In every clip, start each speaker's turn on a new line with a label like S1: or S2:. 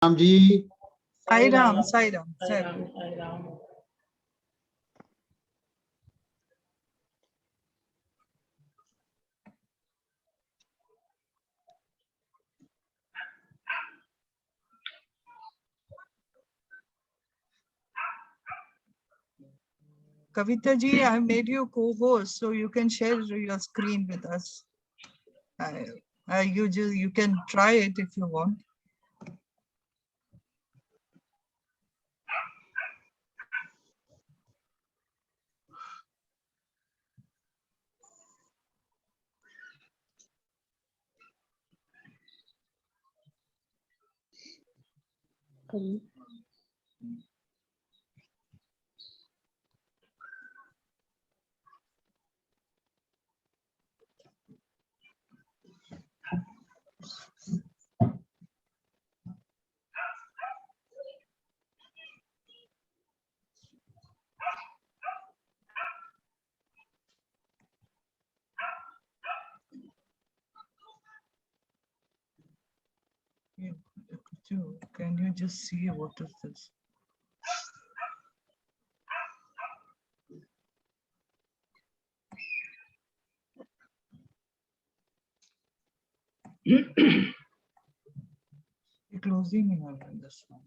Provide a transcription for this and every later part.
S1: Ram ji.
S2: Sai Ram Sai Ram
S3: Sai Ram Sai Ram.
S2: Kavita ji, I have made you co-host, so you can share your screen with us. You can try it if you want. Can you just see what is this? Closing in this one.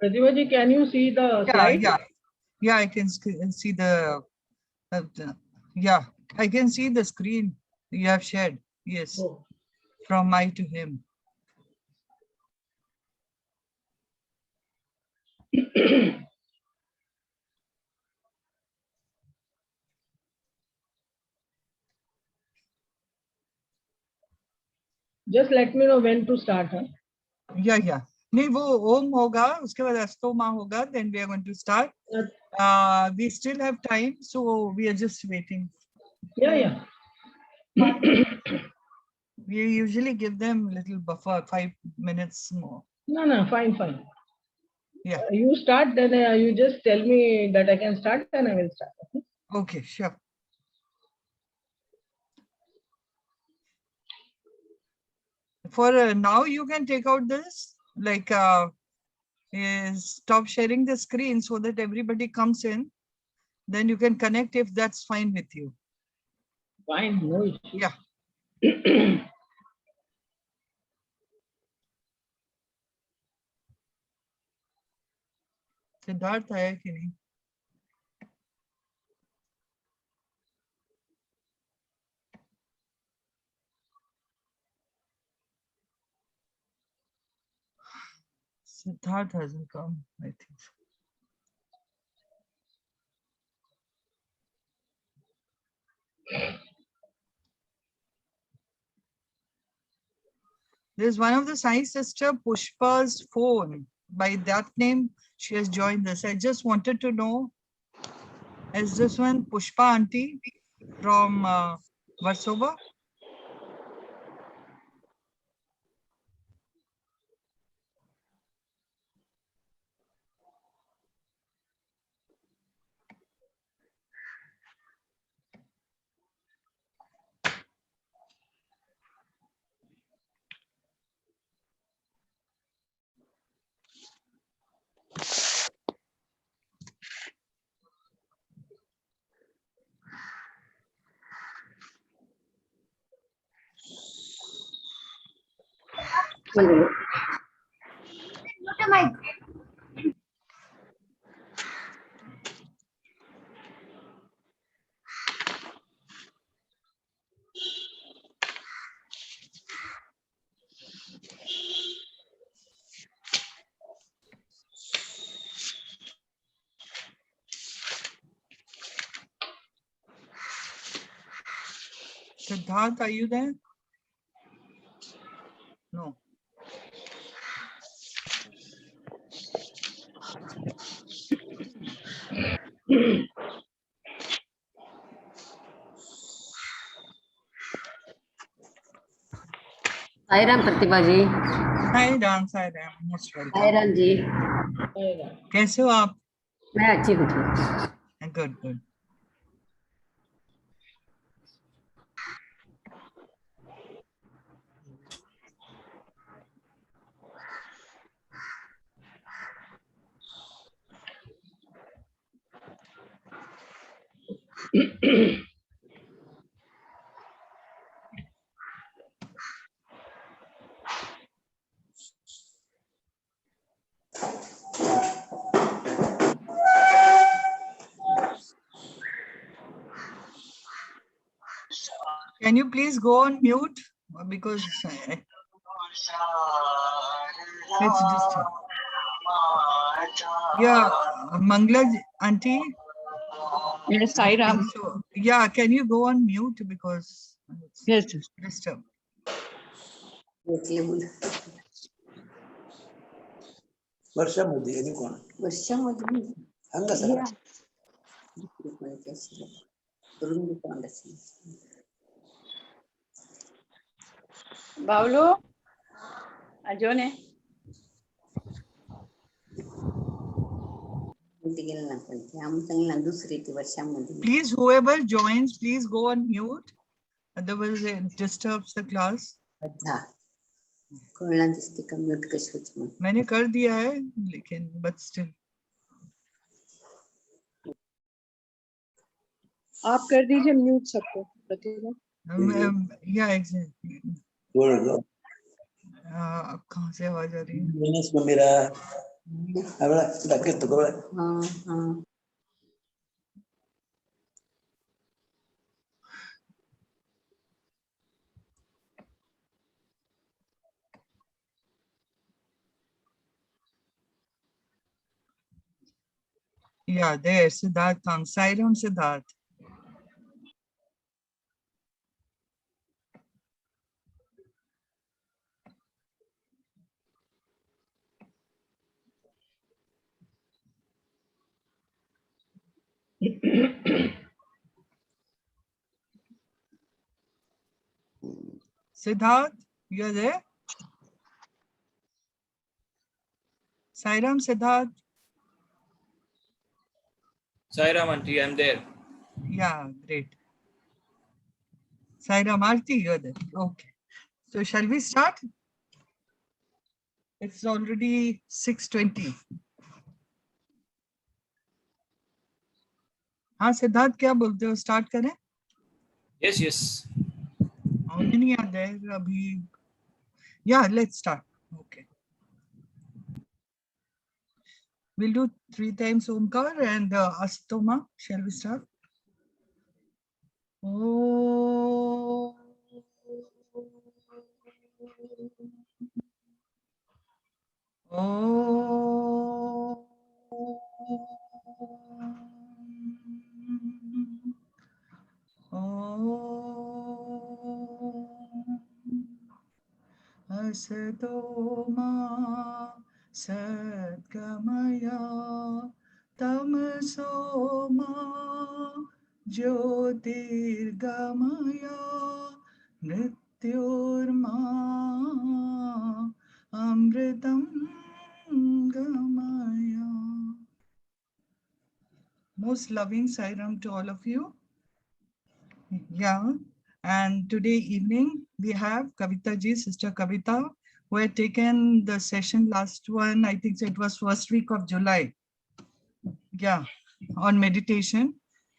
S3: Pratibha ji, can you see the slide?
S2: Yeah, I can see yeah, I can see the screen you have shared. Yes,
S3: Oh.
S2: From I to him.
S3: Just let me know when to start. Huh?
S2: Yeah. नहीं वो ओम होगा उसके बाद अस्तोमा होगा, then we are going to start. We still have time, so we are just waiting.
S3: Yeah.
S2: We usually give them little buffer, 5 minutes more.
S3: No, fine.
S2: Yeah.
S3: You start, then you just tell me that I can start, and I will start.
S2: Okay, sure. For now, you can take out this, like stop sharing the screen so that everybody comes in. Then you can connect if that's fine with you.
S3: Fine, no issue.
S2: Yeah. Siddharth आया कि नहीं? Siddharth hasn't come, I think. There's one of the Sai sister, Pushpa's phone. By that name, she has joined us. I just wanted to know, is this one Pushpa auntie from Warsaw? Siddharth, are you there? No.
S4: Sai Ram Pratibha ji.
S2: Hi, Dan. Most welcome.
S4: Sai Ram ji.
S3: आएगा।
S2: कैसे हो आप?
S1: मैं अच्छी हूँ।
S2: Good good. Can you please go on mute because it's disturbed. Yeah, Mangla auntie.
S1: Yes, Sai Ram.
S2: So yeah, can you go on mute because it's
S1: Yes.
S2: disturbed.
S4: वर्षामध्ये आणि कोण
S1: वर्षामध्ये
S4: हंग सगळं
S1: बावलो अजोने दुसरी ती वर्षामध्ये.
S2: Please, whoever joins, please go on mute. Otherwise, it disturbs the class.
S1: अच्छा कोणाला दिसते का म्यूट कशी होती मग?
S2: मैंने कर दिया है, लेकिन but still.
S3: आप कर दीजिए म्यूट सबको प्रतिभा।
S2: Yeah, exactly.
S4: बोल लो
S2: अब कहाँ से आवाज आ रही है?
S4: मैंने इसमें मेरा अब लग तो करो
S1: हाँ हाँ
S2: Yeah, there, Siddharth comes. Sairam Siddharth. Siddharth, you're there? Sairam Siddharth.
S5: Sairam auntie, I'm there.
S2: Yeah, great. Sairam Aarti, you're there. Okay. So shall we start? It's already 6:20. हाँ सिद्धार्थ क्या बोलते हो, स्टार्ट करें?
S5: Yes, yes.
S2: मुझे नहीं याद है अभी. Yeah, let's start. Okay. We'll do 3 times Omkar and Astoma. Shall we start? Oh. Oh. Asato ma Sadgamaya Tamaso ma Jyotirgamaya Mrityorma Amritam Gamaya. Most loving Sairam to all of you. Yeah. And today evening, we have Kavita ji, Sister Kavita, who had taken the session last one, I think it was first week of July. Yeah, on meditation.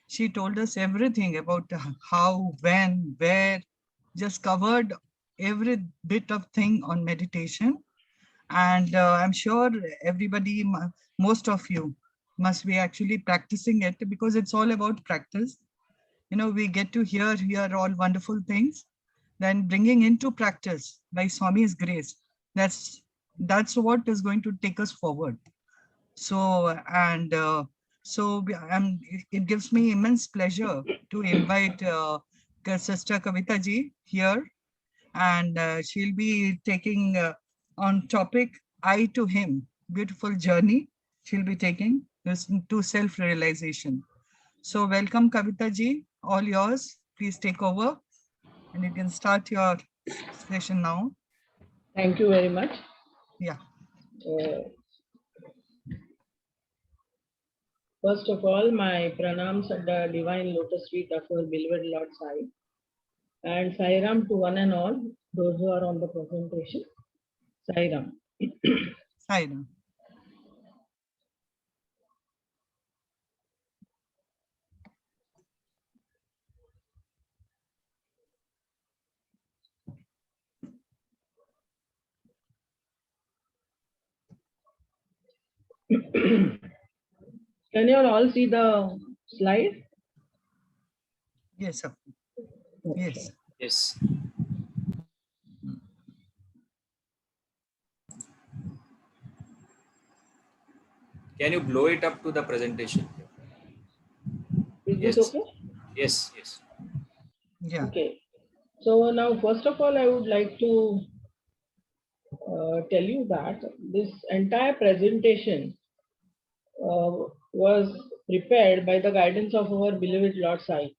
S2: She told us everything about how, when, where, just covered every bit of thing on meditation. And I'm sure everybody, most of you must be actually practicing it because it's all about practice. You know, we get to hear all wonderful things, then bringing into practice by Swami's grace. That's what is going to take us forward. So, and it gives me immense pleasure to invite Sister Kavita ji here, and she'll be taking on topic I to Him, beautiful journey she'll be taking to self-realization. So welcome Kavita ji, all yours. Please take over and you can start your session now.
S3: Thank you very much.
S2: Yeah.
S3: First of all, my pranams at the divine lotus feet of our beloved Lord Sai. And Sai Ram to one and all, those who are on the presentation. Sai Ram.
S2: Saira.
S3: Can you all see the slide?
S2: Yes, sir. Yes.
S5: Yes. Can you blow it up to the presentation?
S3: Is
S5: Yes.
S3: this okay?
S5: Yes. Yes.
S2: Yeah.
S3: Okay. So now, first of all, I would like to tell you that this entire presentation was prepared by the guidance of our beloved Lord Sai,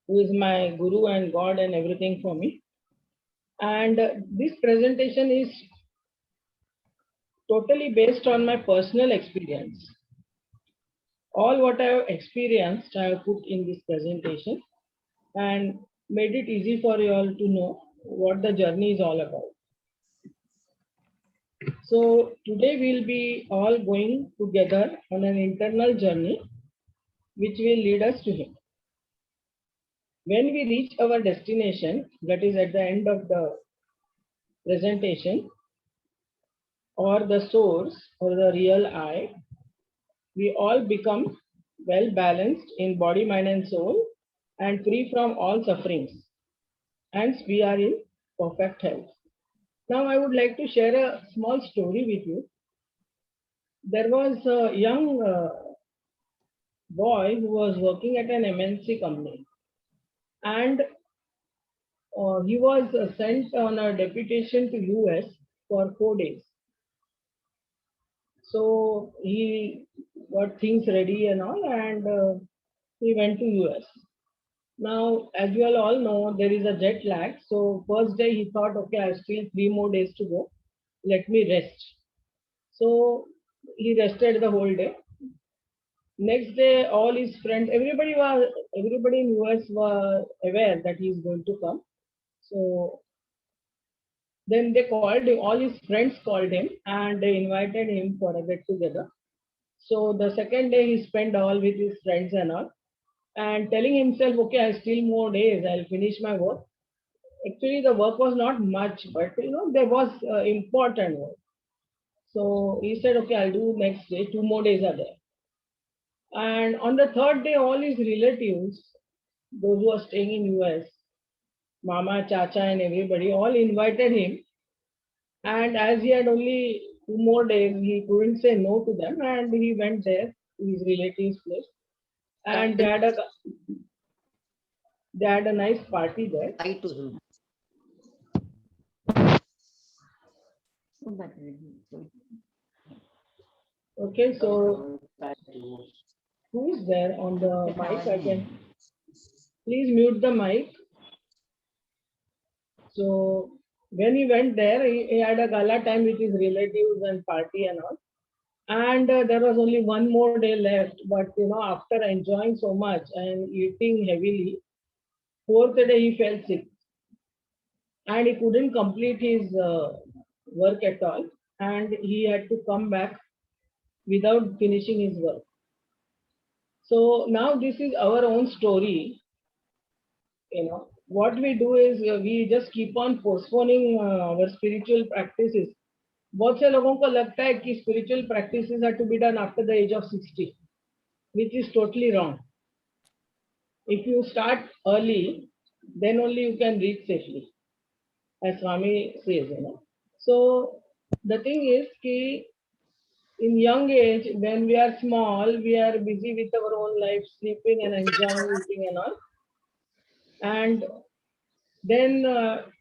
S3: who is my guru and God and everything for me. And this presentation is totally based on my personal experience. All what I have experienced, I have put in this presentation and made it easy for you all to know what the journey is all about. So today we'll be all going together on an internal journey which will lead us to Him. When we reach our destination, that is at the end of the presentation, or the source or the real I, we all become well balanced in body, mind, and soul and free from all sufferings. Hence, we are in perfect health. Now, I would like to share a small story with you. There was a young boy who was working at an MNC company, and he was sent on a deputation to US for 4 days. So he got things ready and all, and he went to US. Now, as you all know, there is a jet lag. So first day he thought, okay, I have still 3 more days to go. Let me rest. So he rested the whole day. Next day, all his friends, everybody in US were aware that he is going to come. So then they called him, all his friends called him and they invited him for a get together. So the second day he spent all with his friends and all, and telling himself, okay, I have still more days, I'll finish my work. Actually, the work was not much, but there was important work. So he said, okay, I'll do next day, 2 more days are there. And on the third day, all his relatives, those who are staying in US, Mama, Chacha, and everybody, all invited him. And as he had only 2 more days, he couldn't say no to them, and he went there to his relatives' place. And they had a nice party there.
S1: I to him.
S3: Okay, so who is there on the mic? I can please mute the mic. So when he went there, he had a gala time with his relatives and party and all. And there was only 1 more day left. But after enjoying so much and eating heavily, fourth day he fell sick, and he couldn't complete his work at all, and he had to come back without finishing his work. So now this is our own story. What we do is we just keep on postponing our spiritual practices. बहुत से लोगों को लगता है कि spiritual practices are to be done after the age of 60, which is totally wrong. If you start early, then only you can reach safely, as Swami says. So the thing is कि in young age, when we are small, we are busy with our own life, sleeping and enjoying eating and all. And then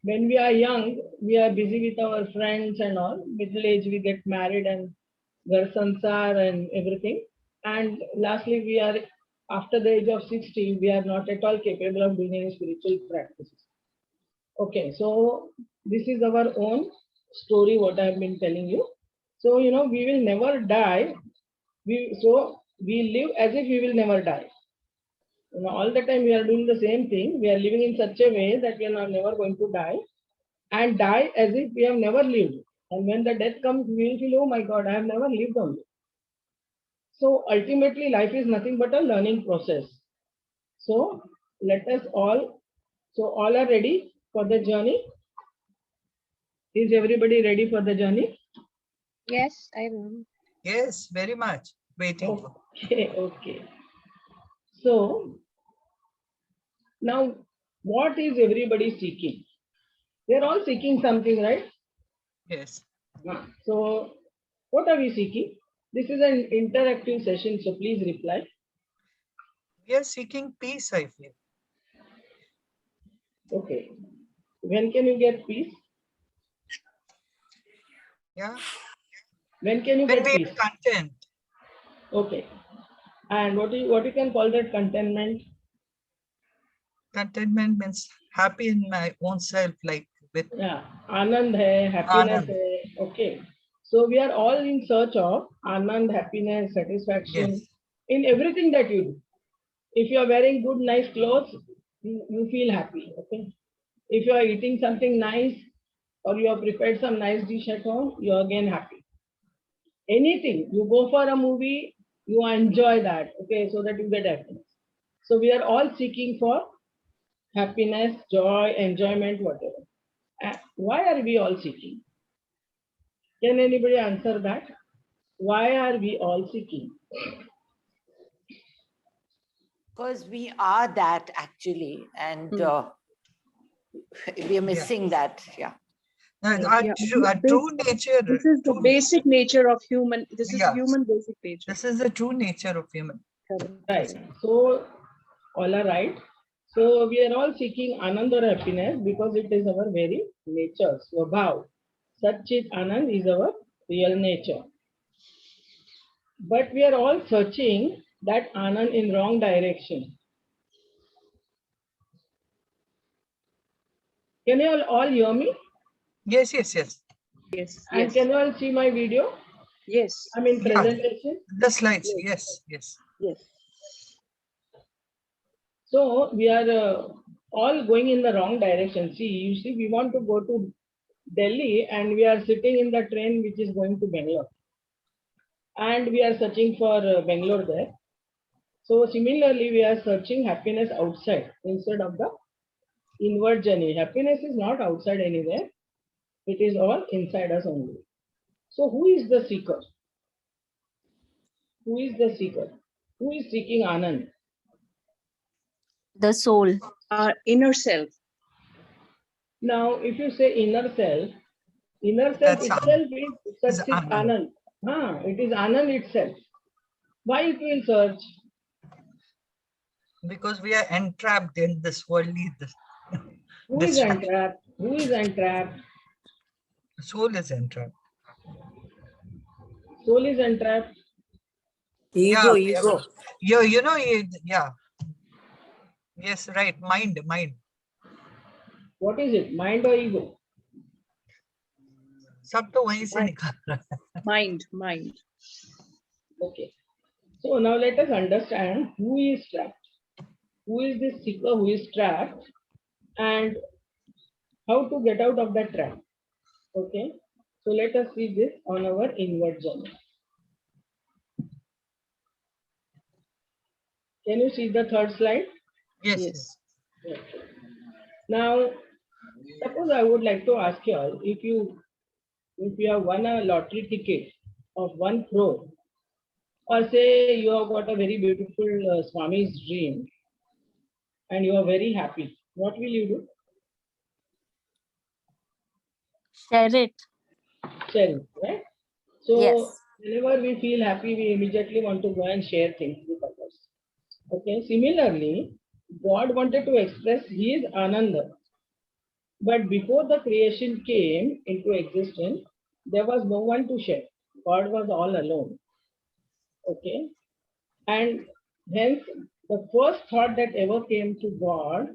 S3: when we are young, we are busy with our friends and all. Middle age, we get married and ghar sansar and everything. And lastly, we are after the age of 60, we are not at all capable of doing any spiritual practices. Okay, so this is our own story, what I have been telling you. So, we will never die. So we live as if we will never die. You know, all the time we are doing the same thing. We are living in such a way that we are not never going to die, and die as if we have never lived. And when the death comes, we will feel, oh my God, I have never lived only. So ultimately, life is nothing but a learning process. So let us all, so all are ready for the journey. Is everybody ready for the journey?
S1: Yes, I am.
S2: Yes, very much. Waiting for.
S3: Okay, okay. So now, what is everybody seeking? They're all seeking something, right?
S2: Yes.
S3: So, what are we seeking? This is an interactive session, so please reply.
S2: We are seeking peace, I feel.
S3: Okay. When can you get peace?
S2: Yeah.
S3: When can you
S2: When
S3: get
S2: we
S3: peace?
S2: are content.
S3: Okay. And what you can call that contentment?
S2: Contentment means happy in my own self, like with
S3: Yeah. Anand hai, happiness
S2: Anand.
S3: hai. Okay. So we are all in search of Anand, happiness, satisfaction
S2: Yes.
S3: in everything that you do. If you are wearing good, nice clothes, you feel happy. Okay. If you are eating something nice or you have prepared some nice dish at home, you are again happy. Anything, you go for a movie, you enjoy that, okay, so that you get happiness. So we are all seeking for happiness, joy, enjoyment, whatever. Why are we all seeking? Can anybody answer that? Why are we all seeking?
S6: Because we are that actually, and we are missing that. Yeah.
S2: And our,
S1: Yeah.
S2: our true nature.
S1: This is the
S2: true-
S1: basic nature of human. This is
S2: Yeah.
S1: human basic nature.
S2: This is the true nature of human.
S3: Right. So all are right. So we are all seeking Anand or happiness because it is our very nature, Swabhav. Satchit Anand is our real nature. But we are all searching that Anand in wrong direction. Can you all hear me?
S2: Yes, yes, yes.
S1: Yes.
S3: And
S1: Yes.
S3: can you all see my video?
S1: Yes.
S3: I mean
S2: Yeah.
S3: presentation.
S2: The slides. Yes, yes.
S1: Yes.
S3: So we are all going in the wrong direction. See, you see, we want to go to Delhi and we are sitting in the train which is going to Bangalore. And we are searching for Bangalore there. So similarly, we are searching happiness outside instead of the inward journey. Happiness is not outside anywhere. It is all inside us only. So who is the seeker? Who is the seeker? Who is seeking Anand?
S7: The soul.
S1: Our inner self.
S3: Now, if you say inner self
S2: That's
S3: itself is
S2: Is
S3: Satchit
S2: Anand.
S3: Anand. It is Anand itself. Why it will search?
S2: Because we are entrapped in this worldly.
S3: Who is
S2: Distraction.
S3: entrapped? Who is entrapped?
S2: Soul is entrapped.
S3: Soul is entrapped.
S6: Ego,
S2: Yeah,
S6: ego.
S2: you know, yeah. Yes, right. Mind.
S3: What is it? Mind or ego?
S2: सब तो वहीं से
S1: Mind.
S2: निकाल रहा है.
S1: Mind.
S3: Okay. So now let us understand who is trapped. Who is this seeker who is trapped and how to get out of that trap. Okay. So let us see this on our inward journey. Can you see the third slide?
S2: Yes,
S1: Yes.
S2: yes.
S3: Now, suppose I would like to ask you all if you have won a lottery ticket of 1 crore, or say you have got a very beautiful Swami's dream and you are very happy, what will you do?
S7: Share it.
S3: Share it, right? So
S7: Yes.
S3: whenever we feel happy, we immediately want to go and share things with others. Okay. Similarly, God wanted to express His Ananda. But before the creation came into existence, there was no one to share. God was all alone. Okay. And hence, the first thought that ever came to God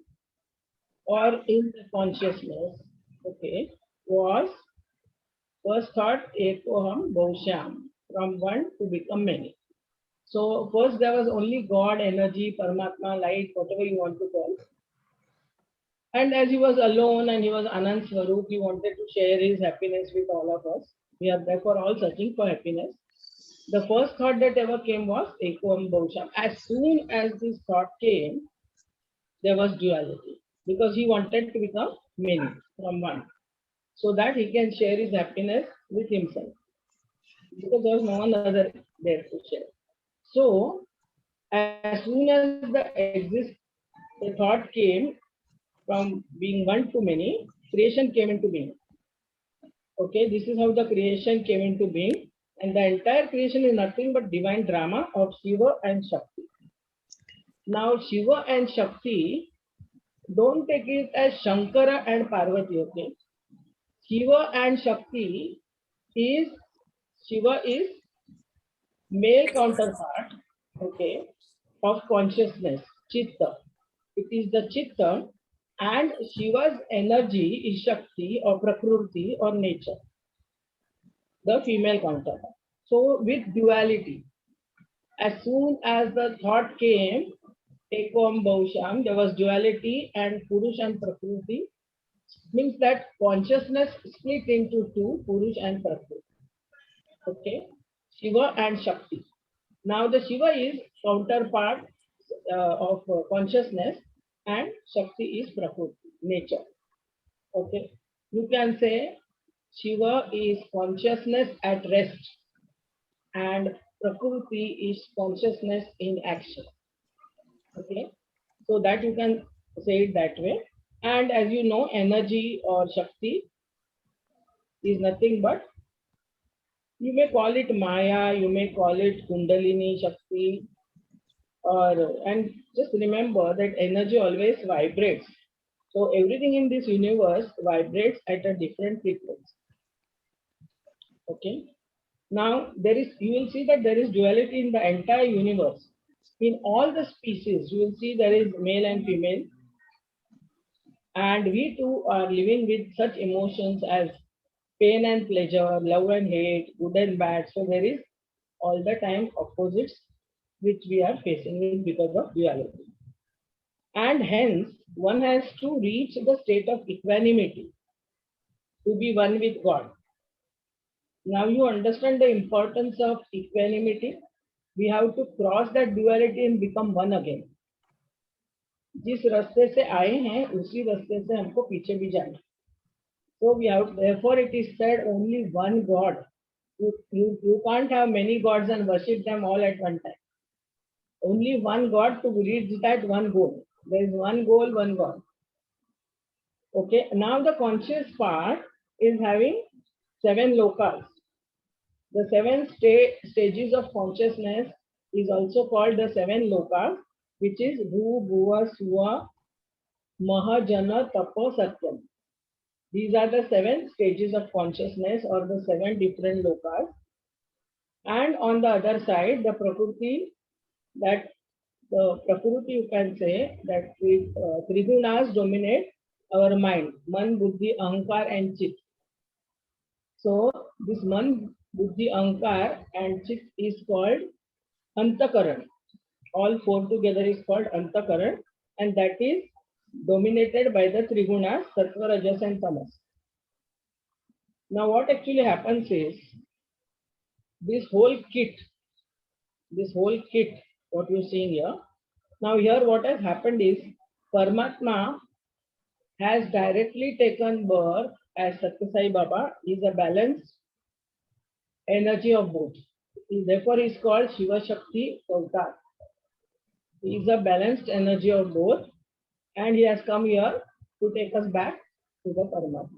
S3: or in the consciousness, okay, was first thought, Ekoham Bhausham, from one to become many. So first there was only God, energy, Paramatma, light, whatever you want to call. And as he was alone and he was Anand Swarup, he wanted to share his happiness with all of us. We are therefore all searching for happiness. The first thought that ever came was Ekam Bausham. As soon as this thought came, there was duality because he wanted to become many from one so that he can share his happiness with himself because there was no one other there to share. So as soon as the thought came from being one to many, creation came into being. Okay, this is how the creation came into being. And the entire creation is nothing but divine drama of Shiva and Shakti. Now, Shiva and Shakti, don't take it as Shankara and Parvati, okay? Shiva and Shakti is, Shiva is male counterpart, okay, of consciousness, Chitta. It is the Chitta, and Shiva's energy is Shakti or Prakriti or nature, the female counterpart. So with duality, as soon as the thought came, Ekom Bausham, there was duality and Purush and Prakriti, means that consciousness split into two, Purush and Prakriti. Okay, Shiva and Shakti. Now the Shiva is counterpart of consciousness and Shakti is Prakriti, nature. Okay, you can say Shiva is consciousness at rest and Prakriti is consciousness in action. Okay, so that you can say it that way. And as you know, energy or Shakti is nothing but, you may call it Maya, you may call it Kundalini Shakti, or and just remember that energy always vibrates. So everything in this universe vibrates at a different frequency. Okay. Now you will see that there is duality in the entire universe. In all the species, you will see there is male and female. And we too are living with such emotions as pain and pleasure, love and hate, good and bad. So there is all the time opposites which we are facing with because of duality. And hence, one has to reach the state of equanimity to be one with God. Now you understand the importance of equanimity. We have to cross that duality and become one again. जिस रास्ते से आए हैं उसी रास्ते से हमको पीछे भी जाना. So we have, therefore it is said only one God. You can't have many gods and worship them all at one time. Only one God to reach that one goal. There is one goal, one God. Okay, now the conscious part is having 7 lokas. The 7 stages of consciousness is also called the 7 lokas, which is Bhu, Bhuva, Suva, Mahajana, Tapa, Satyam. These are the 7 stages of consciousness or the 7 different lokas. And on the other side, the Prakriti, you can say that Trigunas dominate our mind, Man, Buddhi, Ahankar and Chit. So this Man, Buddhi, Ahankar and Chit is called Antakaran. All 4 together is called Antakaran, and that is dominated by the Trigunas, Sattva, Rajas and Tamas. Now what actually happens is, this whole kit, what you're seeing here. Now here what has happened is, Paramatma has directly taken birth as Satya Sai Baba, is a balanced energy of both. Therefore he is called Shiva Shakti Avtar. He is a balanced energy of both, and he has come here to take us back to the Paramatma.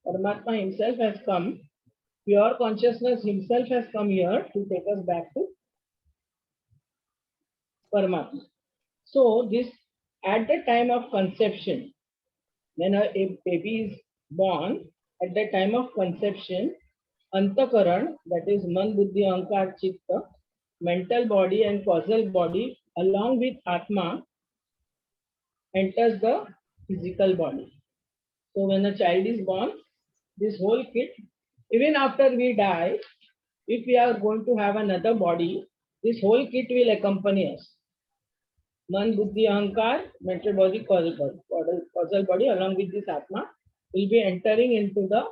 S3: Paramatma himself has come, pure consciousness himself has come here to take us back to Paramatma. So this, at the time of conception, when a baby is born, at the time of conception, Antakaran, that is Man, Buddhi, Ahankar, Chitta, mental body and causal body along with Atma enters the physical body. So when a child is born, this whole kit, even after we die, if we are going to have another body, This whole kit will accompany us. Man, Buddhi, Ahankar, mental body, causal body, along with this Atma, will be entering into the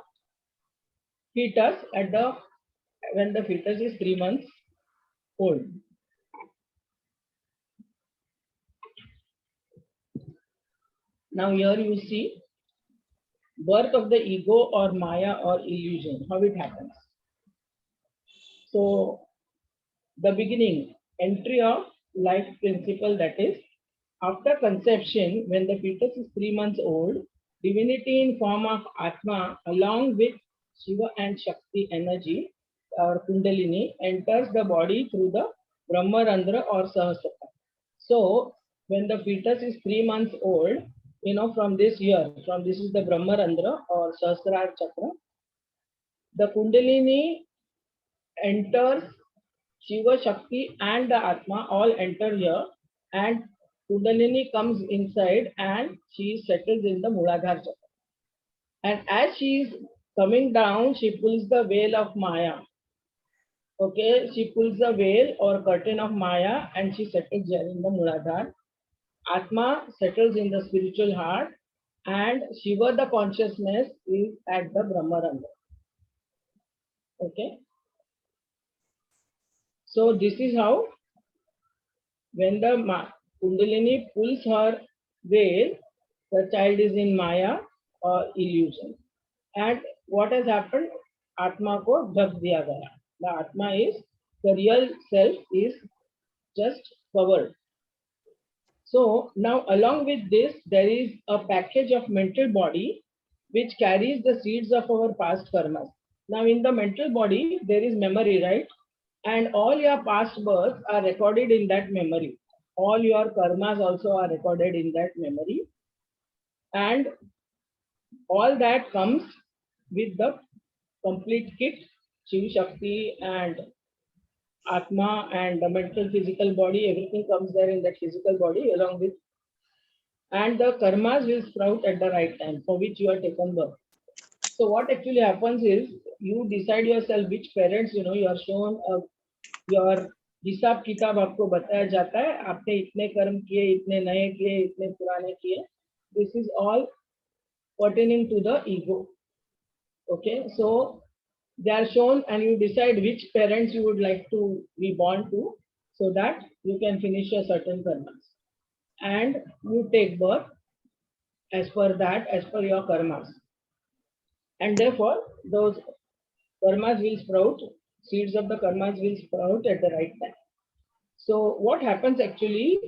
S3: fetus when the fetus is 3 months old. Now here you see birth of the ego or Maya or illusion, how it happens. So the beginning, entry of life principle, that is, after conception, when the fetus is 3 months old, divinity in form of Atma along with Shiva and Shakti energy or Kundalini enters the body through the Brahmarandra or Sahasrara. So when the fetus is 3 months old, from this is the Brahmarandra or Sahasrara chakra, the Kundalini enters, Shiva, Shakti and the Atma all enter here, and Kundalini comes inside and she settles in the Muladhara chakra. And as she is coming down, she pulls the veil of Maya. Okay, she pulls the veil or curtain of Maya and she settles there in the Muladhara. Atma settles in the spiritual heart, and Shiva, the consciousness, is at the Brahmarandra. Okay. So this is how, when the Kundalini pulls her veil, the child is in Maya or illusion. And what has happened? Atma ko dhak diya gaya. The Atma is, the real self is just covered. So now along with this, there is a package of mental body which carries the seeds of our past karmas. Now in the mental body, there is memory, right? And all your past births are recorded in that memory. All your karmas also are recorded in that memory. And all that comes with the complete kit, Shiv, Shakti and Atma and the mental physical body, everything comes there in that physical body along with, and the karmas will sprout at the right time for which you are taken birth. So what actually happens is, you decide yourself which parents, you are shown your हिसाब किताब आपको बताया जाता है, आपने इतने कर्म किए, इतने नए किए, इतने पुराने किए. This is all pertaining to the ego. Okay, so they are shown and you decide which parents you would like to be born to, so that you can finish your certain karmas. And you take birth as per that, as per your karmas. And therefore, those karmas will sprout, seeds of the karmas will sprout at the right time. So what happens actually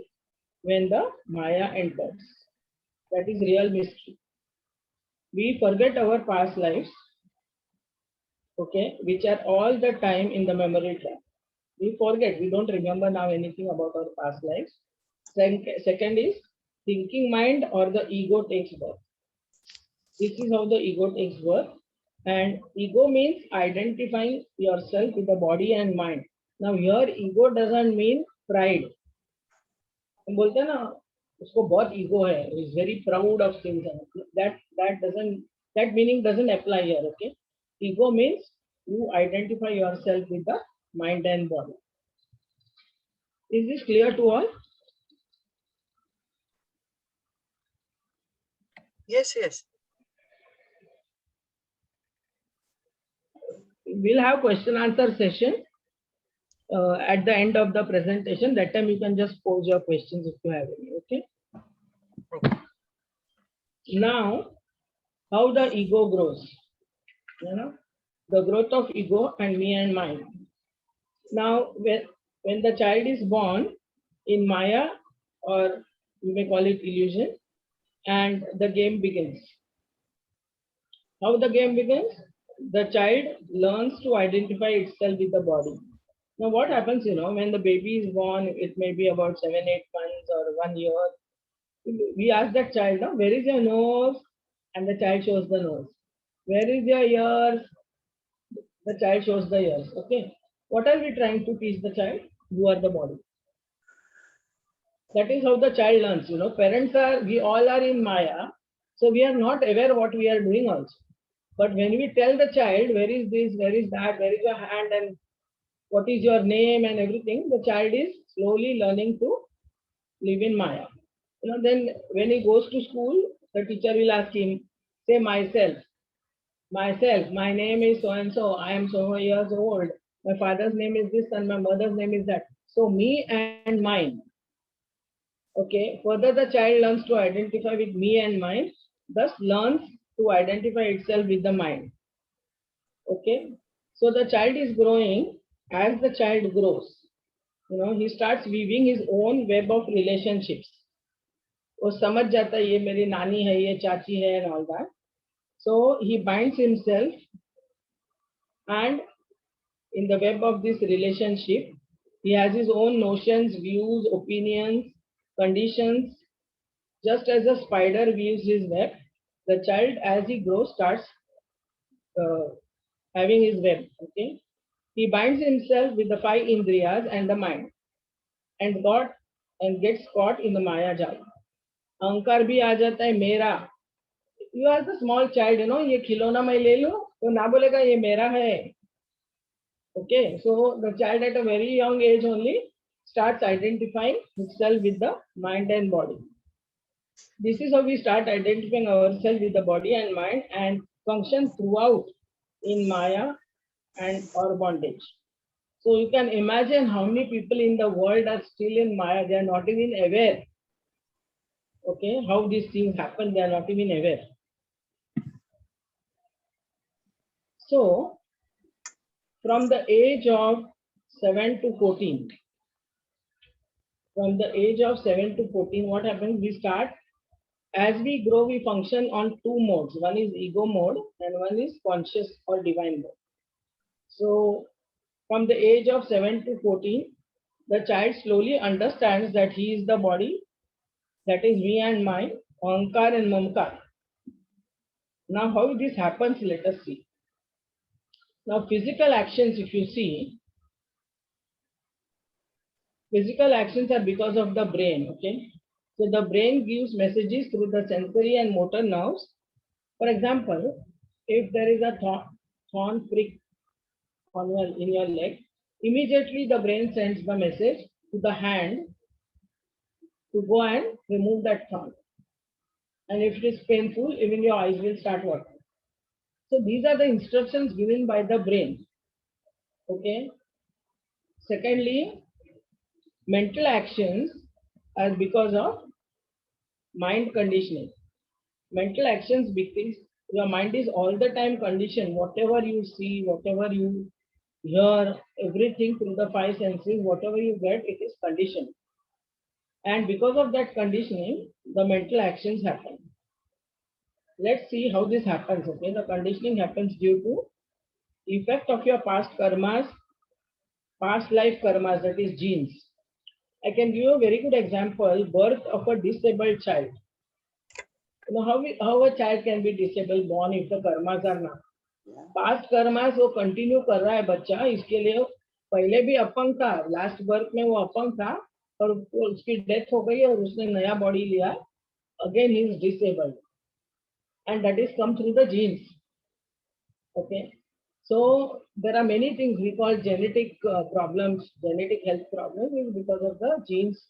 S3: when the Maya enters? That is real mystery. We forget our past lives, okay, which are all the time in the memory trap. We forget, we don't remember now anything about our past lives. Second is thinking mind or the ego takes birth. This is how the ego takes birth. And ego means identifying yourself with the body and mind. Now here ego doesn't mean pride. हम बोलते हैं ना, उसको बहुत ego है, is very proud of things. That meaning doesn't apply here. Okay, ego means you identify yourself with the mind and body. Is this clear to all?
S2: Yes, yes.
S3: We'll have question answer session at the end of the presentation. That time you can just pose your questions if you have any. Okay. Now, how the ego grows? The growth of ego and me and mind. Now, when the child is born in Maya, or you may call it illusion, and the game begins. How the game begins? The child learns to identify itself with the body. Now what happens, when the baby is born, it may be about 7-8 months or 1 year. We ask that child, where is your nose? And the child shows the nose. Where is your ears? The child shows the ears. Okay. What are we trying to teach the child? You are the body. That is how the child learns. We all are in Maya. So we are not aware what we are doing also. But when we tell the child, where is this, where is that, where is your hand, and what is your name and everything, the child is slowly learning to live in Maya. Then when he goes to school, the teacher will ask him, say myself, my name is so and so, I am so years old, my father's name is this and my mother's name is that. So me and mine. Okay, further the child learns to identify with me and mine, thus learns to identify itself with the mind. Okay, so the child is growing. As the child grows, he starts weaving his own web of relationships. वो समझ जाता है ये मेरी नानी है, ये चाची है and all that. So he binds himself, and in the web of this relationship, he has his own notions, views, opinions, conditions. Just as a spider weaves his web, the child as he grows starts having his web. Okay, he binds himself with the 5 indriyas and the mind, and gets caught in the Maya jal. अहंकार भी आ जाता है, मेरा. You are the small child, ये खिलौना मैं ले लूं तो ना बोलेगा ये मेरा है. Okay, so the child at a very young age only starts identifying himself with the mind and body. This is how we start identifying ourselves with the body and mind and function throughout in Maya and or bondage. So you can imagine how many people in the world are still in Maya. They are not even aware. Okay, how these things happen, they are not even aware. So, from the age of 7 to 14, what happens? We start, as we grow, we function on 2 modes. One is ego mode and one is conscious or divine mode. So, from the age of 7 to 14, the child slowly understands that he is the body, that is me and mine, ahankar and mamkar. Now, how this happens, let us see. Now, physical actions, if you see, physical actions are because of the brain, okay? So, the brain gives messages through the sensory and motor nerves. For example, if there is a thorn prick in your leg, immediately the brain sends the message to the hand to go and remove that thorn. And if it is painful, even your eyes will start watering. So these are the instructions given by the brain. Okay. Secondly, mental actions are because of mind conditioning. Mental actions because your mind is all the time conditioned. Whatever you see, whatever you hear, everything through the 5 senses, whatever you get, it is conditioned. And because of that conditioning, the mental actions happen. Let's see how this happens. Okay, the conditioning happens due to effect of your past karmas, past life karmas, that is genes. I can give you a very good example, birth of a disabled child. How a child can be disabled born if the karmas are not. Past karmas वो continue कर रहा है बच्चा, इसके लिए पहले भी अपंग था, लास्ट बर्थ में वो अपंग था और उसकी डेथ हो गई और उसने नया बॉडी लिया, again he is disabled, and that is come through the genes. Okay, so there are many things we call genetic problems, genetic health problems is because of the genes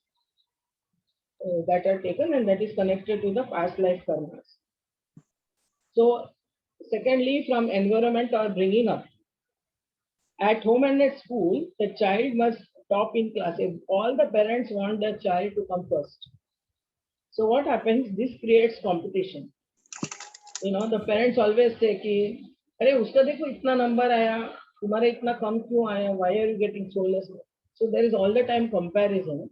S3: that are taken, and that is connected to the past life karmas. So secondly, from environment or bringing up. At home and at school, the child must top in class. If all the parents want their child to come first. So what happens? This creates competition. The parents always say कि अरे उसका देखो इतना number आया, तुम्हारा इतना कम क्यों आया? Why are you getting so less? So there is all the time comparison.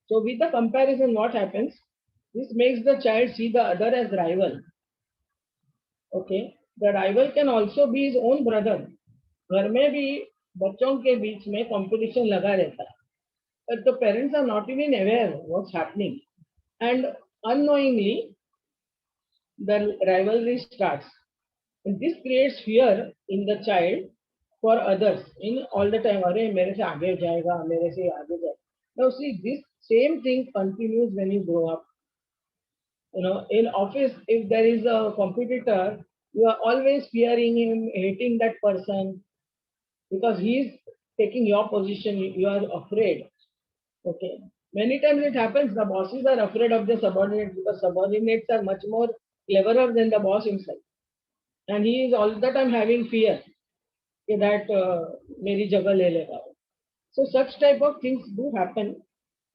S3: So with the comparison, what happens? This makes the child see the other as rival. Okay, the rival can also be his own brother. घर में भी बच्चों के बीच में competition लगा रहता है. But the parents are not even aware what's happening, and unknowingly the rivalry starts. And this creates fear in the child for others. In all the time, अरे मेरे से आगे जाएगा, मेरे से आगे जाएगा. Now see, this same thing continues when you grow up. In office, if there is a competitor, you are always fearing him, hating that person, because he is taking your position, you are afraid. Okay. Many times it happens, the bosses are afraid of the subordinates because subordinates are much more cleverer than the boss himself. And he is all the time having fear that meri jagah le lega. So such type of things do happen.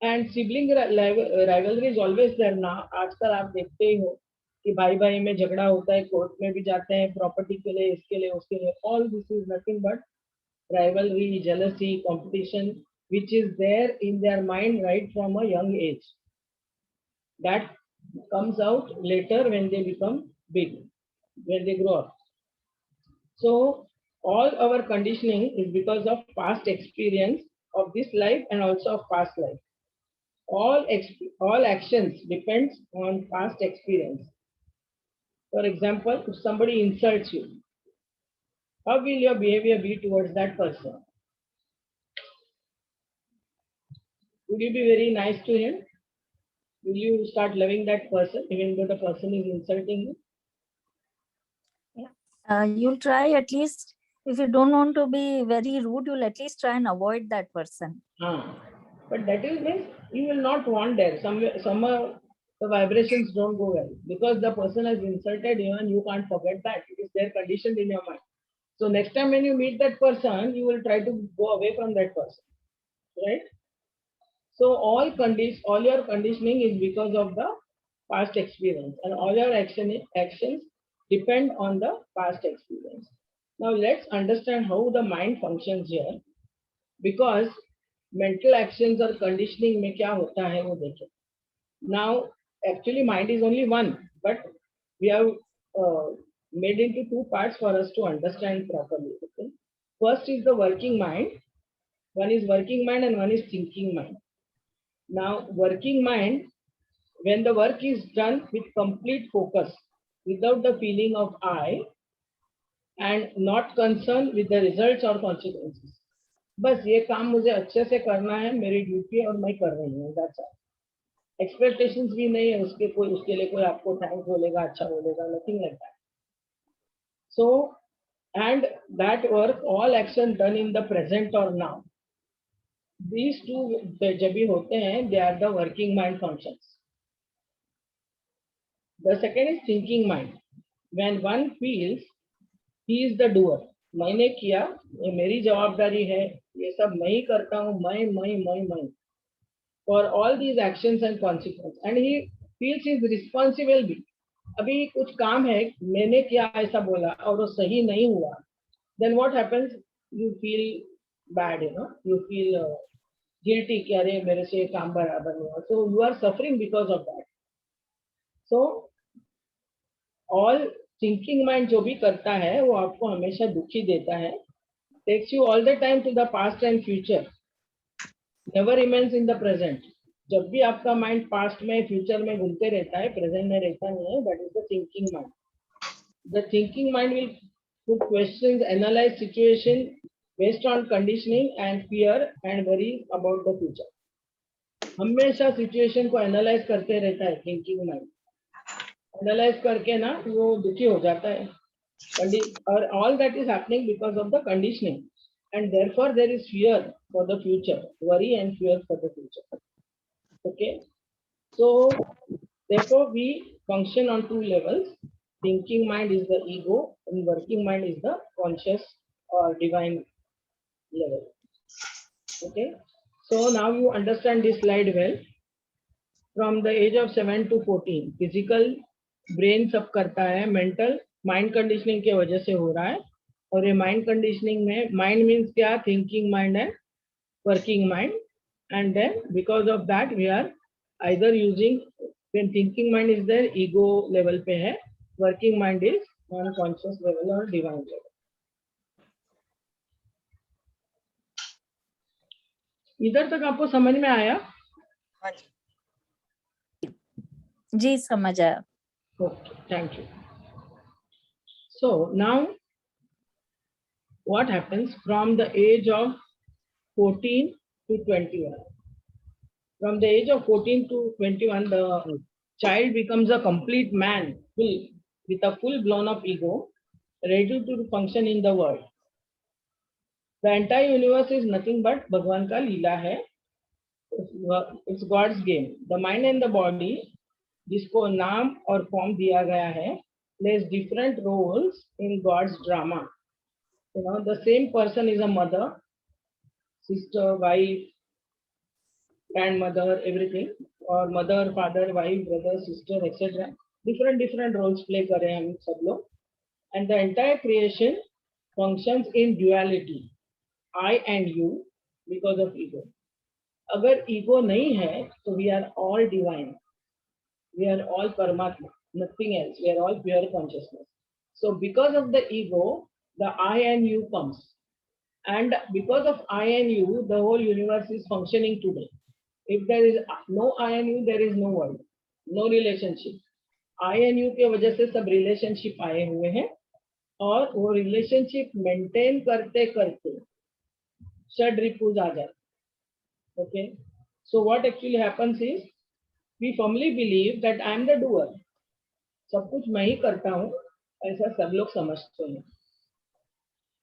S3: And sibling rivalry is always there now. आजकल आप देखते ही हो कि भाई भाई में झगड़ा होता है, कोर्ट में भी जाते हैं प्रॉपर्टी के लिए, इसके लिए, उसके लिए. All this is nothing but rivalry, jealousy, competition, which is there in their mind right from a young age. That comes out later when they become big, when they grow up. So all our conditioning is because of past experience of this life and also of past life. All actions depends on past experience. For example, if somebody insults you, how will your behavior be towards that person? Would you be very nice to him? Will you start loving that person even though the person is insulting you?
S7: You'll try at least, if you don't want to be very rude, you'll at least try and avoid that person.
S3: But that is means you will not want there. Somehow the vibrations don't go well because the person has insulted you and you can't forget that. It is there conditioned in your mind. So next time when you meet that person, you will try to go away from that person. Right? So all your conditioning is because of the past experience, and all your actions depend on the past experience. Now let's understand how the mind functions here, because mental actions or conditioning में क्या होता है वो देखें. Now actually mind is only one, but we have made into two parts for us to understand properly. Okay? First is the working mind. One is working mind and one is thinking mind. Now, working mind, when the work is done with complete focus, without the feeling of I, and not concerned with the results or consequences. बस ये काम मुझे अच्छे से करना है, मेरी duty है और मैं कर रही हूँ. That's all. Expectations भी नहीं है उसके लिए कोई आपको थैंक्स बोलेगा, अच्छा बोलेगा, nothing like that. So, and that work, all action done in the present or now. These two जब भी होते हैं, they are the working mind functions. The second is thinking mind. When one feels he is the doer, मैंने किया, ये मेरी जवाबदारी है, ये सब मैं ही करता हूँ, मैं. For all these actions and consequences, and he feels he is responsible भी. अभी कुछ काम है, मैंने किया ऐसा बोला और वो सही नहीं हुआ, then what happens? You feel bad, you feel guilty कि अरे मेरे से काम बराबर नहीं हुआ. So you are suffering because of that. So all thinking mind जो भी करता है वो आपको हमेशा दुखी देता है. Takes you all the time to the past and future. Never remains in the present. जब भी आपका माइंड पास्ट में फ्यूचर में घूमते रहता है, प्रेजेंट में रहता नहीं है, that is the thinking mind. The thinking mind will put questions, analyze situation based on conditioning and fear and worries about the future. हमेशा सिचुएशन को एनालाइज करते रहता है थिंकिंग माइंड. एनालाइज करके ना वो दुखी हो जाता है. और all that is happening because of the conditioning, and therefore there is fear for the future, worry and fear for the future. Okay, so therefore we function on two levels. Thinking mind is the ego and working mind is the conscious or divine level. Okay, so now you understand this slide well. From the age of 7 to 14, physical brain सब करता है, mental mind conditioning के वजह से हो रहा है. और ये mind conditioning में mind means क्या? Thinking mind and working mind. And then because of that we are either using, when thinking mind is there, ego level पे है, working mind is on conscious level or divine level. इधर तक आपको समझ में आया?
S7: जी समझ आया.
S3: Okay, thank you. So now what happens from the age of 14 to 21? From the age of 14 to 21, the child becomes a complete man, with a full blown up ego, ready to function in the world. The entire universe is nothing but भगवान का लीला है. It's God's game. The mind and the body, जिसको नाम और form दिया गया है, plays different roles in God's drama. You know, the same person is a mother, sister, wife, grandmother, everything, or mother, father, wife, brother, sister, etc. Different roles play कर रहे हैं हम सब लोग. And the entire creation functions in duality, I and you, because of ego. अगर ego नहीं है, so we are all divine. We are all Paramatma, nothing else. We are all pure consciousness. So because of the ego, the I and you comes. And because of I and you, the whole universe is functioning today. If there is no I and you, there is no world, no relationship. I and you के वजह से सब relationship आए हुए हैं और वो relationship maintain करते करते षड रिपुज आ जाते. Okay, so what actually happens is we firmly believe that I am the doer. सब कुछ मैं ही करता हूँ, ऐसा सब लोग समझते हैं.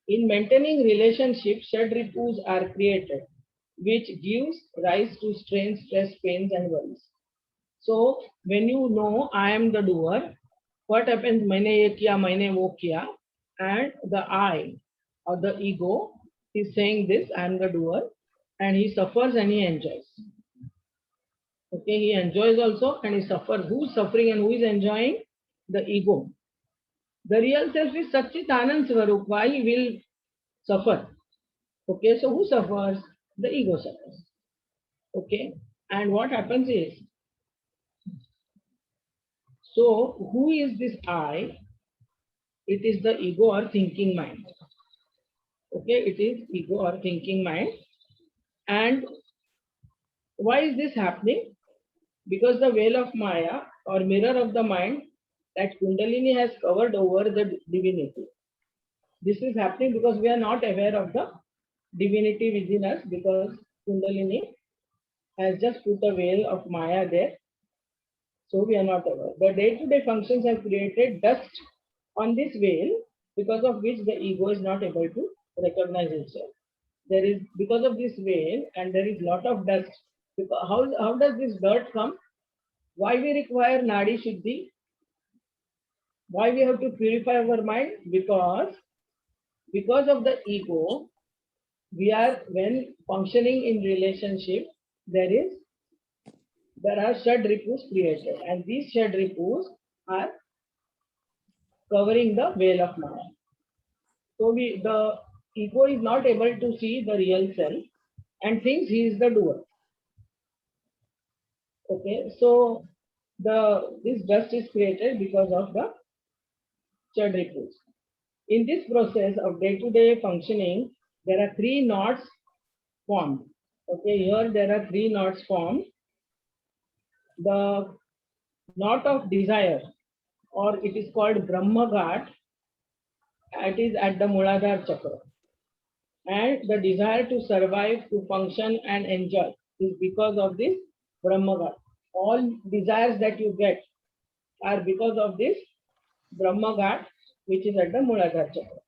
S3: In maintaining relationship, षड रिपुज are created, which gives rise to strain, stress, pains, and worries. So when you know I am the doer, what happens? मैंने ये किया, मैंने वो किया, and the I or the ego is saying this, I am the doer, and he suffers and he enjoys. Okay, he enjoys also and he suffers. Who is suffering and who is enjoying? The ego. The real self is Satchit Anand Swarup. Why he will suffer? Okay, so who suffers? The ego suffers. Okay, and what happens is, so who is this I? It is the ego or thinking mind. Okay, it is ego or thinking mind. And why is this happening? Because the veil of Maya or mirror of the mind, that Kundalini has covered over the divinity. This is happening because we are not aware of the divinity within us, because Kundalini has just put a veil of Maya there. So we are not aware. The day-to-day functions have created dust on this veil, because of which the ego is not able to recognize itself. There is, because of this veil, and there is lot of dust. How does this dirt come? Why we require Nadi Shuddhi? Why we have to purify our mind? Because of the ego, we are, when functioning in relationship, there are षड ripus created, and these षड ripus are covering the veil of Maya. So the ego is not able to see the real self and thinks he is the doer. Okay, so this dust is created because of the षड ripus. In this process of day-to-day functioning, there are 3 knots formed. Okay, here there are 3 knots formed. The knot of desire, or it is called Brahma Ghat, it is at the Muladhara Chakra. And the desire to survive, to function and enjoy is because of this Brahma Ghat. All desires that you get are because of this Brahma Ghat, which is at the Muladhara Chakra.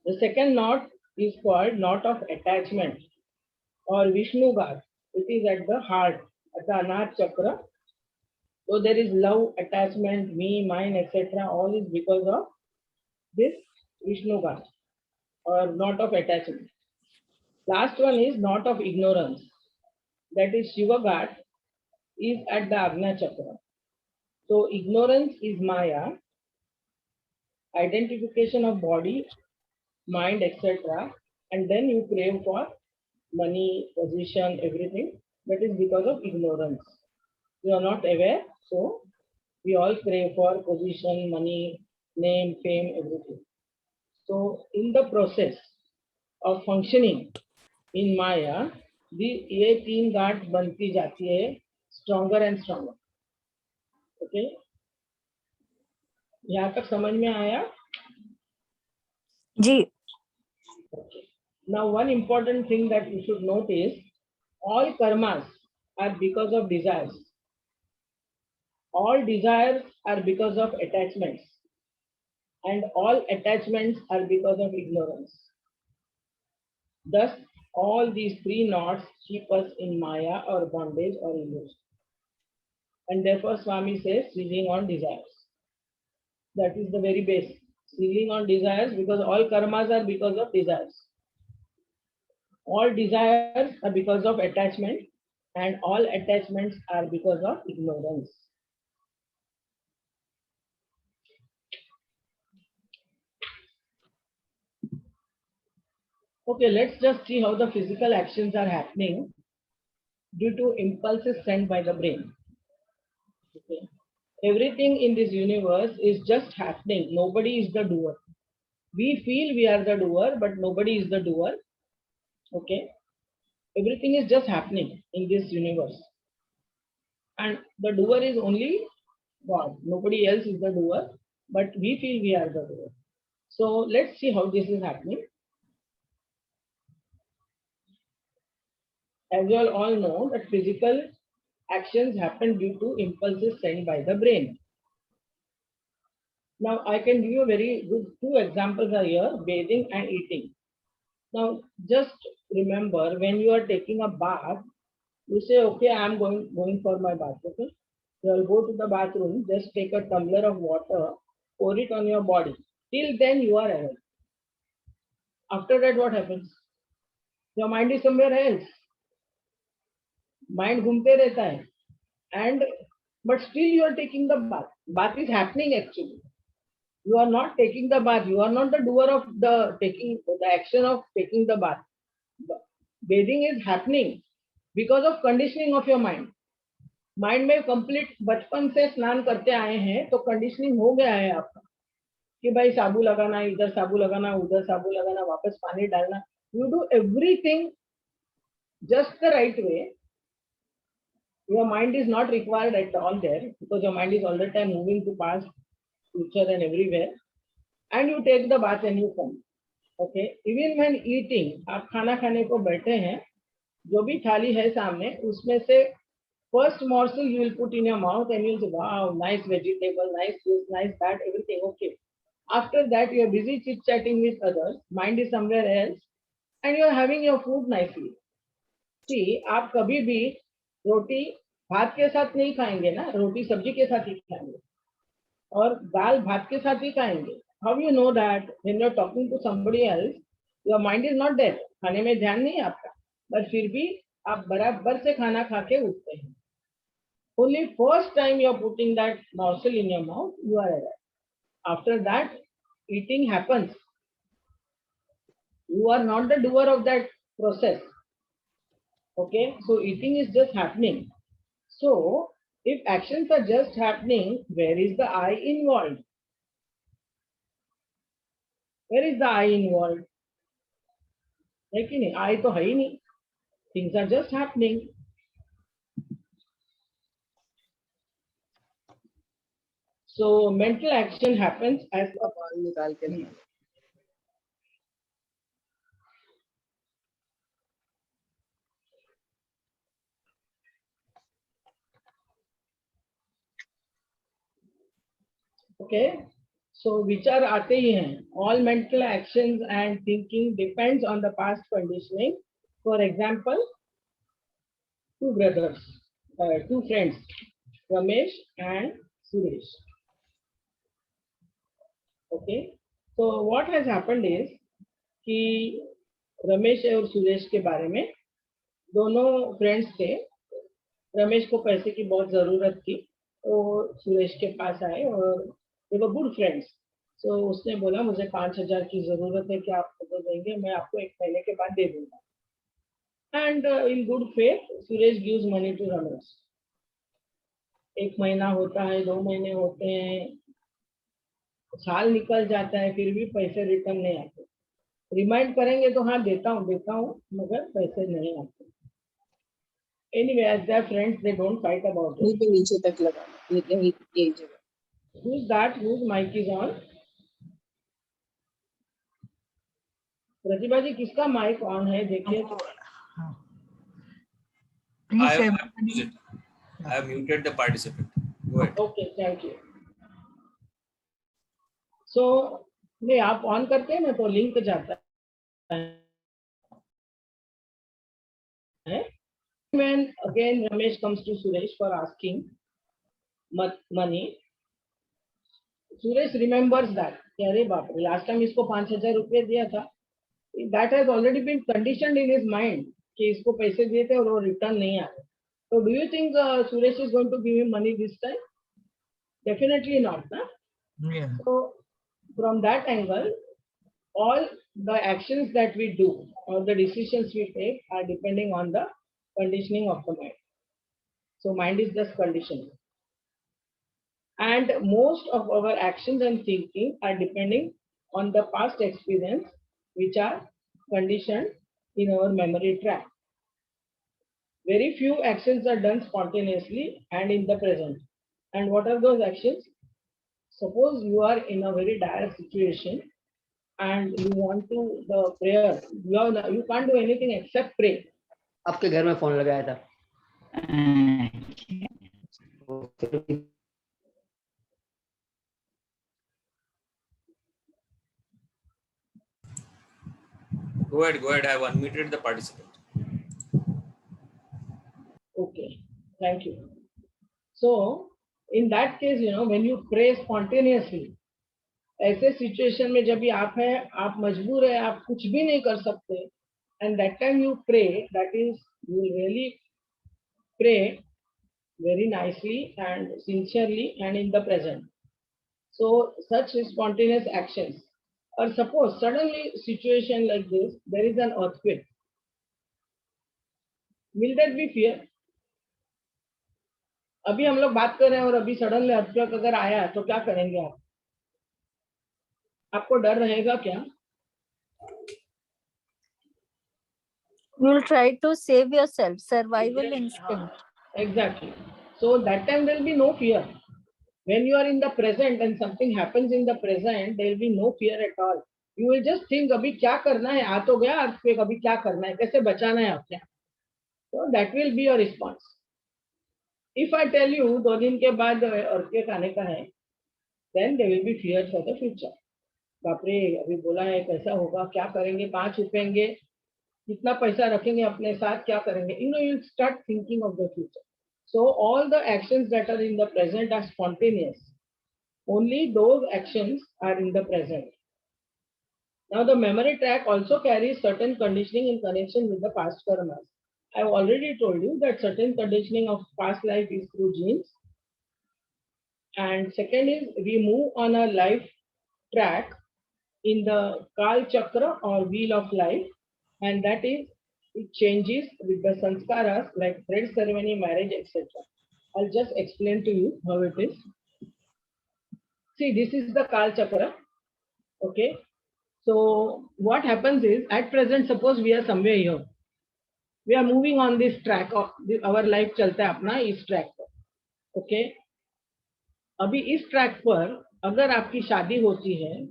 S3: The second knot is called knot of attachment, or Vishnu Ghat. It is at the heart, at the Anahata Chakra. So there is love, attachment, me, mine, etc. All is because of this Vishnu Ghat, or knot of attachment. Last one is knot of ignorance. That is Shiva Ghat, is at the Agnya Chakra. So ignorance is Maya, identification of body, mind, etc. And then you crave for money, position, everything. That is because of ignorance. You are not aware, so we all crave for position, money, name, fame, everything. So in the process of functioning in Maya, ये 3 गांठ बनती जाती है, stronger and stronger. Okay, यहाँ तक समझ में आया?
S7: जी.
S3: Okay. Now one important thing that you should note is, all karmas are because of desires. All desires are because of attachments, and all attachments are because of ignorance. Thus, all these three knots keep us in Maya or bondage or illusion. And therefore, Swami says, seizing on desires. That is the very base. Seizing on desires, because all karmas are because of desires. All desires are because of attachment, and all attachments are because of ignorance. Okay, let's just see how the physical actions are happening due to impulses sent by the brain. Okay. Everything in this universe is just happening. Nobody is the doer. We feel we are the doer, but nobody is the doer. Okay. Everything is just happening in this universe. And the doer is only God. Nobody else is the doer, but we feel we are the doer. So let's see how this is happening. As you all know, that physical actions happen due to impulses sent by the brain. Now I can give you very good two examples are here, bathing and eating. Now just remember, when you are taking a bath, you say, okay, I am going for my bath. Okay, you will go to the bathroom, just take a tumbler of water, pour it on your body. Till then you are aware. After that, what happens? Your mind is somewhere else. Mind घूमते रहता है, and but still you are taking the bath. Bath is happening actually. You are not taking the bath. You are not the doer of the action of taking the bath. Bathing is happening because of conditioning of your mind. Mind में complete बचपन से स्नान करते आए हैं तो conditioning हो गया है आपका कि भाई साबु लगाना, इधर साबु लगाना, उधर साबु लगाना, वापस पानी डालना. You do everything just the right way. Your mind is not required at all there because your mind is all the time moving to past, future and everywhere. And you take the bath and you come. Okay. Even when eating, आप खाना खाने को बैठे हैं, जो भी थाली है सामने, उसमें से first morsel you will put in your mouth and you will say, wow, nice vegetable, nice this, nice that, everything okay. After that, you are busy chit-chatting with others, mind is somewhere else, and you are having your food nicely. See, आप कभी भी रोटी भात के साथ नहीं खाएंगे ना, रोटी सब्जी के साथ ही खाएंगे और दाल भात के साथ ही खाएंगे. How you know that when you are talking to somebody else, your mind is not there, खाने में ध्यान नहीं है आपका, but फिर भी आप बराबर से खाना खा के उठते हैं. Only first time you are putting that morsel in your mouth, you are aware. After that, eating happens. You are not the doer of that process. Okay, so eating is just happening. So, if actions are just happening, where is the I involved? Where is the I involved? है कि नहीं? I तो है ही नहीं. Things are just happening. So mental action happens as a
S1: निकाल के नहीं.
S3: okay. So विचार आते ही हैं. All mental actions and thinking depends on the past conditioning. For example, two brothers, two friends, Ramesh and Suresh. Okay. So what has happened is कि रमेश और सुरेश के बारे में दोनों फ्रेंड्स थे. रमेश को पैसे की बहुत जरूरत थी तो सुरेश के पास आए और they were good friends. So उसने बोला मुझे 5,000 की जरूरत है, क्या आप मुझे देंगे? मैं आपको 1 महीने के बाद दे दूंगा. And in good faith, Suresh gives money to Ramesh. 1 महीना होता है, 2 महीने होते हैं, साल निकल जाता है, फिर भी पैसे रिटर्न नहीं आते. रिमाइंड करेंगे तो हाँ देता हूँ, मगर पैसे नहीं आते. Anyway, as their friends, they don't fight about it.
S1: नीचे तक लगाना, यही जगह.
S3: Who's that? Whose mic is on? प्रतिभा जी, किसका माइक ऑन है? देखिए.
S2: Please,
S5: I
S2: everybody.
S5: have muted the participant. Go ahead.
S3: Okay, thank you. So, नहीं आप ऑन करते हैं ना तो लिंक जाता है. When again Ramesh comes to Suresh for asking money, Suresh remembers that. अरे बाप रे, last time इसको 5,000 रुपये दिया था. That has already been conditioned in his mind कि इसको पैसे दिए थे और वो return नहीं आ रहे. So do you think Suresh is going to give him money this time? Definitely not, na?
S2: Yeah.
S3: So from that angle, all the actions that we do or the decisions we take are depending on the conditioning of the mind. So mind is just conditioning. And most of our actions and thinking are depending on the past experience, which are conditioned in our memory track. Very few actions are done spontaneously and in the present. And what are those actions? Suppose you are in a very dire situation and you want to the prayer. You can't do anything except pray.
S4: आपके घर में phone लगाया था.
S5: Go ahead. I have unmuted the participant.
S3: Okay, thank you. So in that case, when you pray spontaneously, ऐसे situation में जब भी आप हैं, आप मजबूर है, आप कुछ भी नहीं कर सकते, and that time you pray, that is, you will really pray very nicely and sincerely and in the present. So such spontaneous actions. Or suppose suddenly situation like this, there is an earthquake. Will that be fear? अभी हम लोग बात कर रहे हैं और अभी suddenly earthquake अगर आया तो क्या करेंगे आप? आपको डर रहेगा क्या?
S7: You will try to save yourself, survival instinct.
S3: Exactly. So that time there will be no fear. When you are in the present and something happens in the present, there will be no fear at all. You will just think अभी क्या करना है, आ तो गया earthquake, अभी क्या करना है, कैसे बचाना है अपने. So that will be your response. If I tell you 2 दिन के बाद earthquake आने का है, then there will be fear for the future. बाप रे, अभी बोला है कैसा होगा, क्या करेंगे, कहाँ छुपेंगे, कितना पैसा रखेंगे अपने साथ, क्या करेंगे. You will start thinking of the future. So all the actions that are in the present are spontaneous. Only those actions are in the present. Now the memory track also carries certain conditioning in connection with the past karmas. I have already told you that certain conditioning of past life is through genes. And second is we move on a life track in the Kal Chakra or wheel of life, and that is it changes with the sanskaras like thread ceremony, marriage, etc. I'll just explain to you how it is. See, this is the Kal Chakra. Okay. So what happens is at present, suppose we are somewhere here. We are moving on this track of our life चलता है अपना इस track पर. Okay. अभी इस track पर अगर आपकी शादी होती है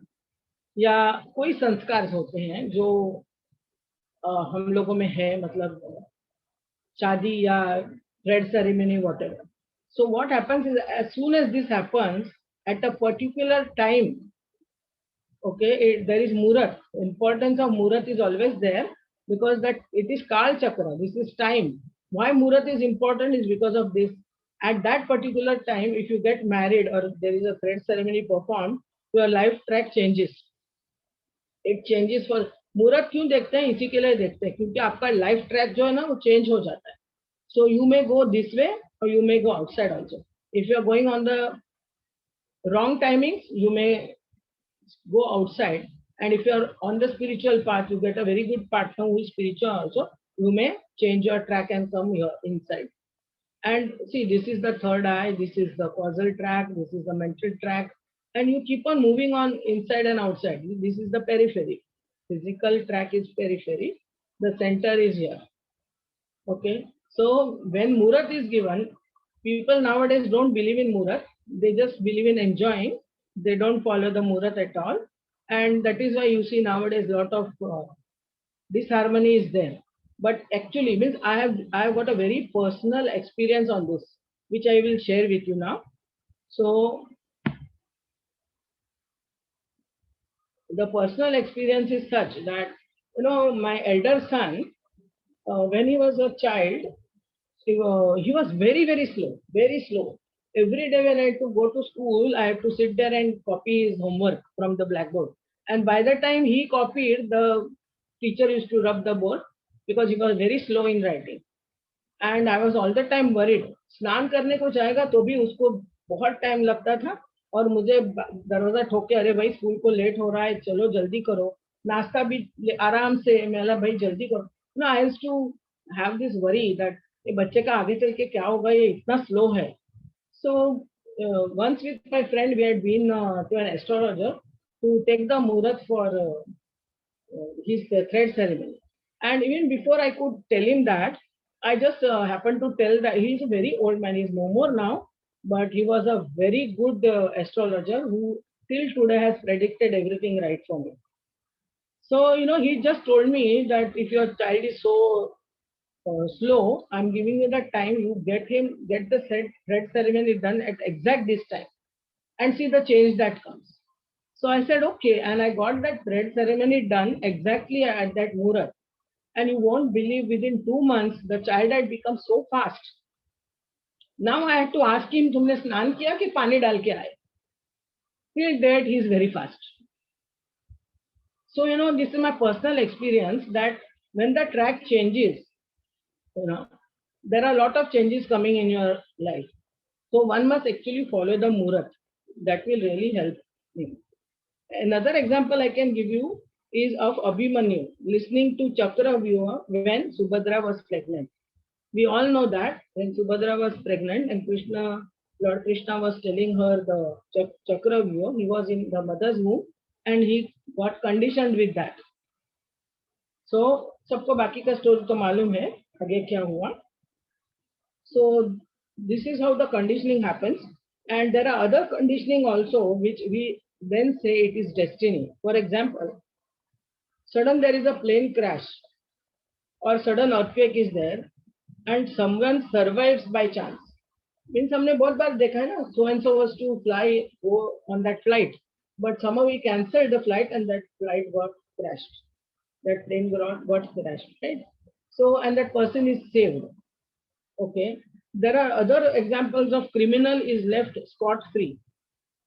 S3: या कोई संस्कार होते हैं जो हम लोगों में है, मतलब शादी या thread ceremony, whatever. So what happens is as soon as this happens at a particular time, okay, there is Murat. Importance of Murat is always there because that it is Kal Chakra. This is time. Why Murat is important is because of this. At that particular time, if you get married or there is a thread ceremony performed, your life track changes. It changes for Murat. क्यों देखते हैं? इसी के लिए देखते हैं क्योंकि आपका life track जो है ना वो change हो जाता है. So you may go this way or you may go outside also. If you are going on the wrong timings, you may go outside, and if you are on the spiritual path, you get a very good partner who is spiritual also, you may change your track and come here inside. And see, this is the third eye, this is the causal track, this is the mental track, and you keep on moving on inside and outside. This is the periphery. Physical track is periphery, the center is here. Okay, so when Murat is given, people nowadays don't believe in Murat, they just believe in enjoying. They don't follow the Murat at all, and that is why you see nowadays a lot of disharmony is there. But actually means I have got a very personal experience on this, which I will share with you now. So the personal experience is such that my elder son, when he was a child, he was very, very slow, very slow. Every day when I had to go to school, I had to sit there and copy his homework from the blackboard. And by the time he copied, the teacher used to rub the board because he was very slow in writing. And I was all the time worried. स्नान करने को जाएगा तो भी उसको बहुत time लगता था और मुझे दरवाजा ठोक के, अरे भाई स्कूल को लेट हो रहा है, चलो जल्दी करो, नाश्ता भी आराम से, मैं भाई जल्दी करो. No, I used to have this worry that ये बच्चे का आगे चल के क्या होगा, ये इतना स्लो है. So once with my friend we had been to an astrologer to take the murat for his thread ceremony. And even before I could tell him that, I just happened to tell that he's a very old man. He's no more now, but he was a very good astrologer who till today has predicted everything right for me. So, he just told me that if your child is so slow, I'm giving you the time, you get the thread ceremony done at exact this time and see the change that comes. So I said, okay. And I got that thread ceremony done exactly at that murat. And you won't believe, within 2 months, the child had become so fast. Now I had to ask him, तुमने स्नान किया कि पानी डाल के आए? Till that he is very fast. So, this is my personal experience that when the track changes, there are a lot of changes coming in your life. So one must actually follow the murat. That will really help me. Another example I can give you is of Abhimanyu listening to Chakravyuha when Subhadra was pregnant. We all know that when Subhadra was pregnant and Lord Krishna was telling her the Chakravyuha, he was in the mother's womb and he got conditioned with that. So सबको बाकी का story तो मालूम है आगे क्या हुआ. So this is how the conditioning happens, and there are other conditioning also which we then say it is destiny. For example, sudden there is a plane crash or sudden earthquake is there and someone survives by chance. Means हमने बहुत बार देखा है ना, so and so was to go on that flight, but somehow he cancelled the flight and that flight got crashed. That plane got crashed, right? So, and that person is saved. Okay. There are other examples of criminal is left scot-free.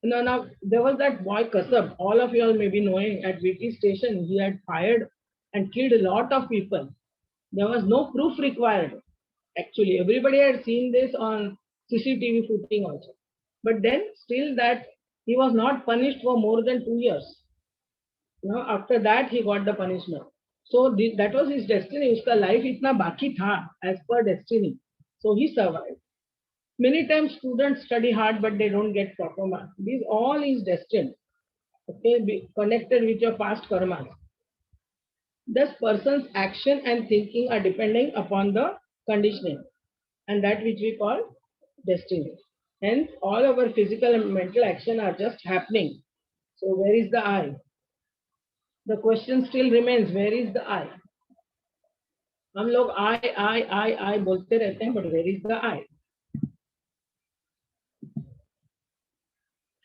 S3: Now, there was that boy Kasab, all of you all may be knowing, at VT station, he had fired and killed a lot of people. There was no proof required. Actually, everybody had seen this on CCTV footage also. But then still that he was not punished for more than 2 years. After that, he got the punishment. So that was his destiny. Uska life itna baki tha as per destiny. So he survived. Many times students study hard, but they don't get proper marks. This all is destined. Okay, be connected with your past karmas. This person's action and thinking are depending upon the conditioning, and that which we call destiny. Hence, all our physical and mental action are just happening. So where is the I? The question still remains, where is the I? हम लोग I बोलते रहते हैं, but where is the I?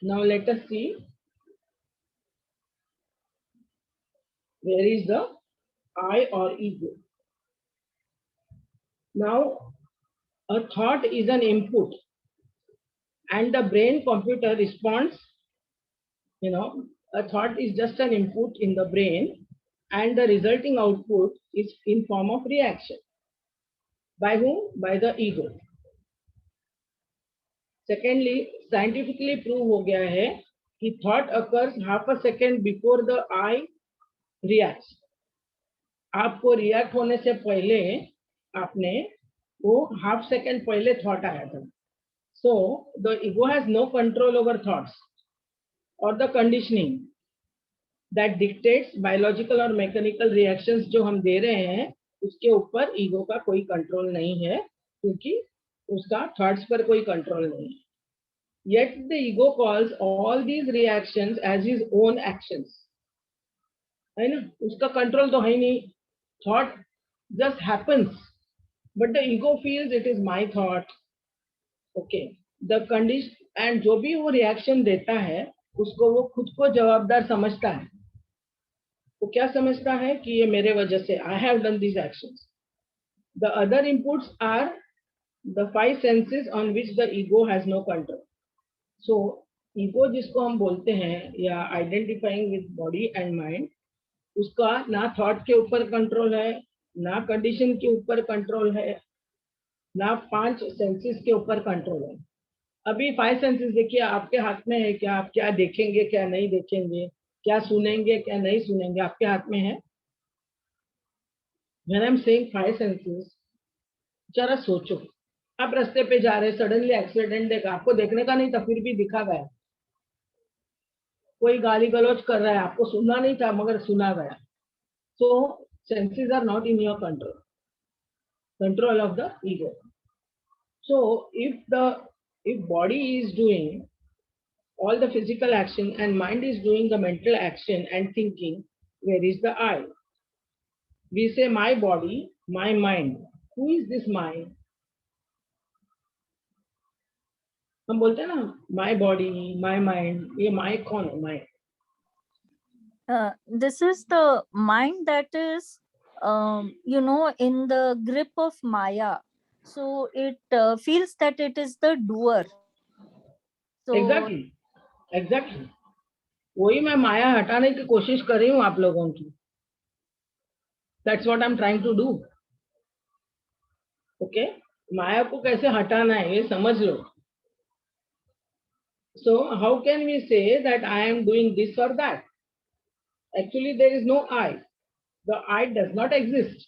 S3: Now let us see where is the I or ego. Now a thought is an input and the brain computer responds. A thought is just an input in the brain and the resulting output is in form of reaction. By whom? By the ego. Secondly, scientifically prove हो गया है कि thought occurs half a second before the I reacts. आपको react होने से पहले आपने वो half second पहले thought आया था. So the ego has no control over thoughts or the conditioning that dictates biological or mechanical reactions जो हम दे रहे हैं उसके ऊपर ego का कोई control नहीं है क्योंकि उसका thoughts पर कोई control नहीं है. Yet the ego calls all these reactions as his own actions. है ना, उसका control तो है नहीं. Thought just happens, but the ego feels it is my thought. Okay, the condition and जो भी वो reaction देता है उसको वो खुद को जवाबदार समझता है. वो क्या समझता है कि ये मेरे वजह से I have done these actions. The other inputs are the five senses on which the ego has no control. So ego जिसको हम बोलते हैं या identifying with body and mind, उसका ना थॉट के ऊपर कंट्रोल है, ना कंडीशन के ऊपर कंट्रोल है, ना 5 सेंसेस के ऊपर कंट्रोल है. अभी 5 सेंसेस देखिए आपके हाथ में है, क्या आप क्या देखेंगे क्या नहीं देखेंगे, क्या सुनेंगे क्या नहीं सुनेंगे, आपके हाथ में है. When I'm saying 5 senses, जरा सोचो, आप रास्ते पे जा रहे, सडनली एक्सीडेंट देखा, आपको देखने का नहीं था फिर भी दिखा गया. कोई गाली गलौज कर रहा है, आपको सुनना नहीं था मगर सुना गया. So senses are not in your control of the ego. So if body is doing all the physical action and mind is doing the mental action and thinking, where is the I? We say my body, my mind. Who is this mind? हम बोलते हैं ना my body, my mind. ये my कौन है? My.
S7: This is the mind that is, in the grip of Maya. So it feels that it is the doer. So
S3: Exactly. वही मैं माया हटाने की कोशिश कर रही हूँ आप लोगों की. That's what I'm trying to do. Okay? माया को कैसे हटाना है ये समझ लो. So how can we say that I am doing this or that? Actually there is no I. The I does not exist.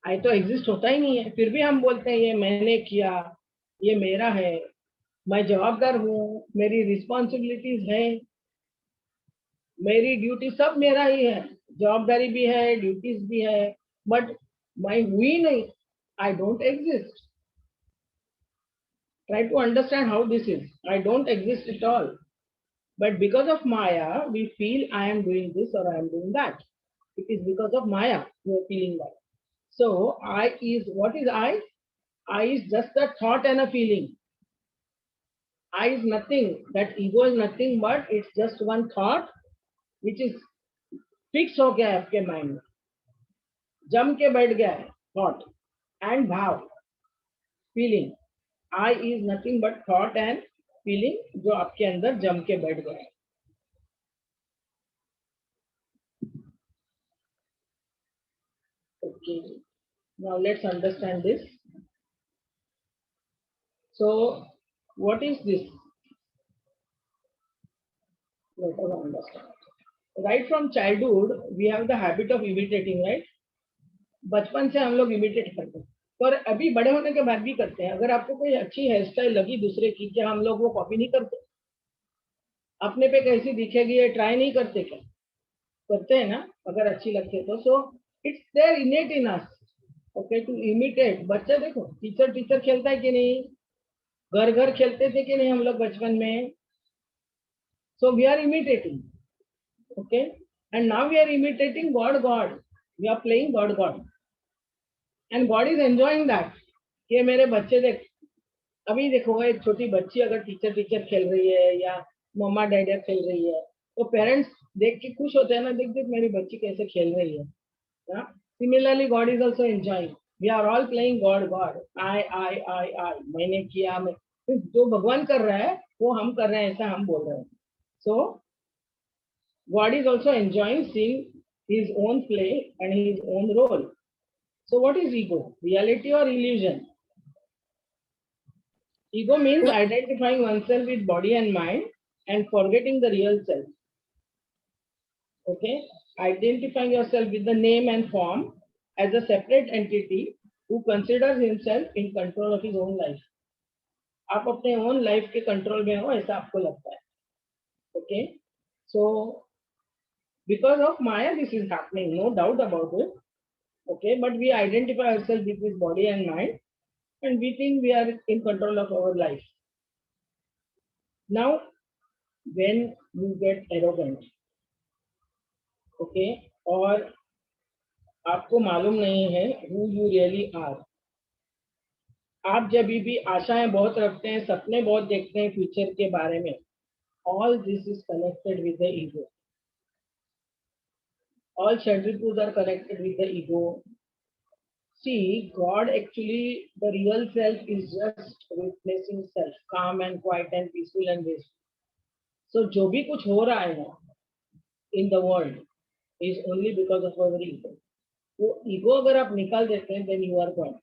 S3: I तो exist होता ही नहीं है, फिर भी हम बोलते हैं ये मैंने किया, ये मेरा है, मैं जवाबदार हूँ, मेरी रिस्पॉन्सिबिलिटीज है, मेरी ड्यूटी सब मेरा ही है, जवाबदारी भी है, ड्यूटीज भी है, बट मैं हुई नहीं. I don't exist. Try to understand how this is. I don't exist at all. But because of Maya, we feel I am doing this or I am doing that. It is because of Maya we are feeling that. So I is, what is I? I is just a thought and a feeling. I is nothing. That ego is nothing but it's just one thought which is fixed हो गया है आपके mind में, जम के बैठ गया है thought and भाव, feeling. I is nothing but thought and feeling जो आपके अंदर जम के बैठ गया है. Okay, now let's understand this. So what is this? Let us understand. Right from childhood we have the habit of imitating, right? बचपन से हम लोग इमिटेट करते हैं और अभी बड़े होने के बाद भी करते हैं. अगर आपको कोई अच्छी हेयर स्टाइल लगी दूसरे की, क्या हम लोग वो कॉपी नहीं करते? अपने पे कैसी दिखेगी ये ट्राई नहीं करते क्या? करते हैं ना अगर अच्छी लगती है तो. So it's there innate in us, okay, to imitate. बच्चा देखो टीचर खेलता है कि नहीं, घर घर खेलते थे कि नहीं हम लोग बचपन में. So we are imitating, okay, and now we are imitating God. We are playing God and God is enjoying that. ये मेरे बच्चे देख, अभी देखो एक छोटी बच्ची अगर टीचर खेल रही है या मम्मा डैडी खेल रही है तो पेरेंट्स देख के खुश होते हैं ना, देख मेरी बच्ची कैसे खेल रही है. Similarly God is also enjoying. We are all playing God. I मैंने किया, मैं, जो भगवान कर रहा है वो हम कर रहे हैं ऐसा हम बोल रहे हैं. So God is also enjoying seeing his own play and his own role. So what is ego? Reality or illusion? Ego means identifying oneself with body and mind and forgetting the real self. Okay? Identifying yourself with the name and form as a separate entity who considers himself in control of his own life. आप अपने own life के control में हो ऐसा आपको लगता है. Okay? So because of Maya this is happening, no doubt about it. Okay, but we identify ourselves with this body and mind and we think we are in control of our life. Now when you get arrogant, okay, और आपको मालूम नहीं है who you really are, आप जब भी आशाएं बहुत रखते हैं, सपने बहुत देखते हैं फ्यूचर के बारे में, all this is connected with the ego. All Shadripus are connected with the ego. See, God actually, the real self is just witnessing self, calm and quiet and peaceful and graceful. So जो भी कुछ हो रहा है ना in the world is only because of our ego. वो ego अगर आप निकाल देते हैं, then you are God.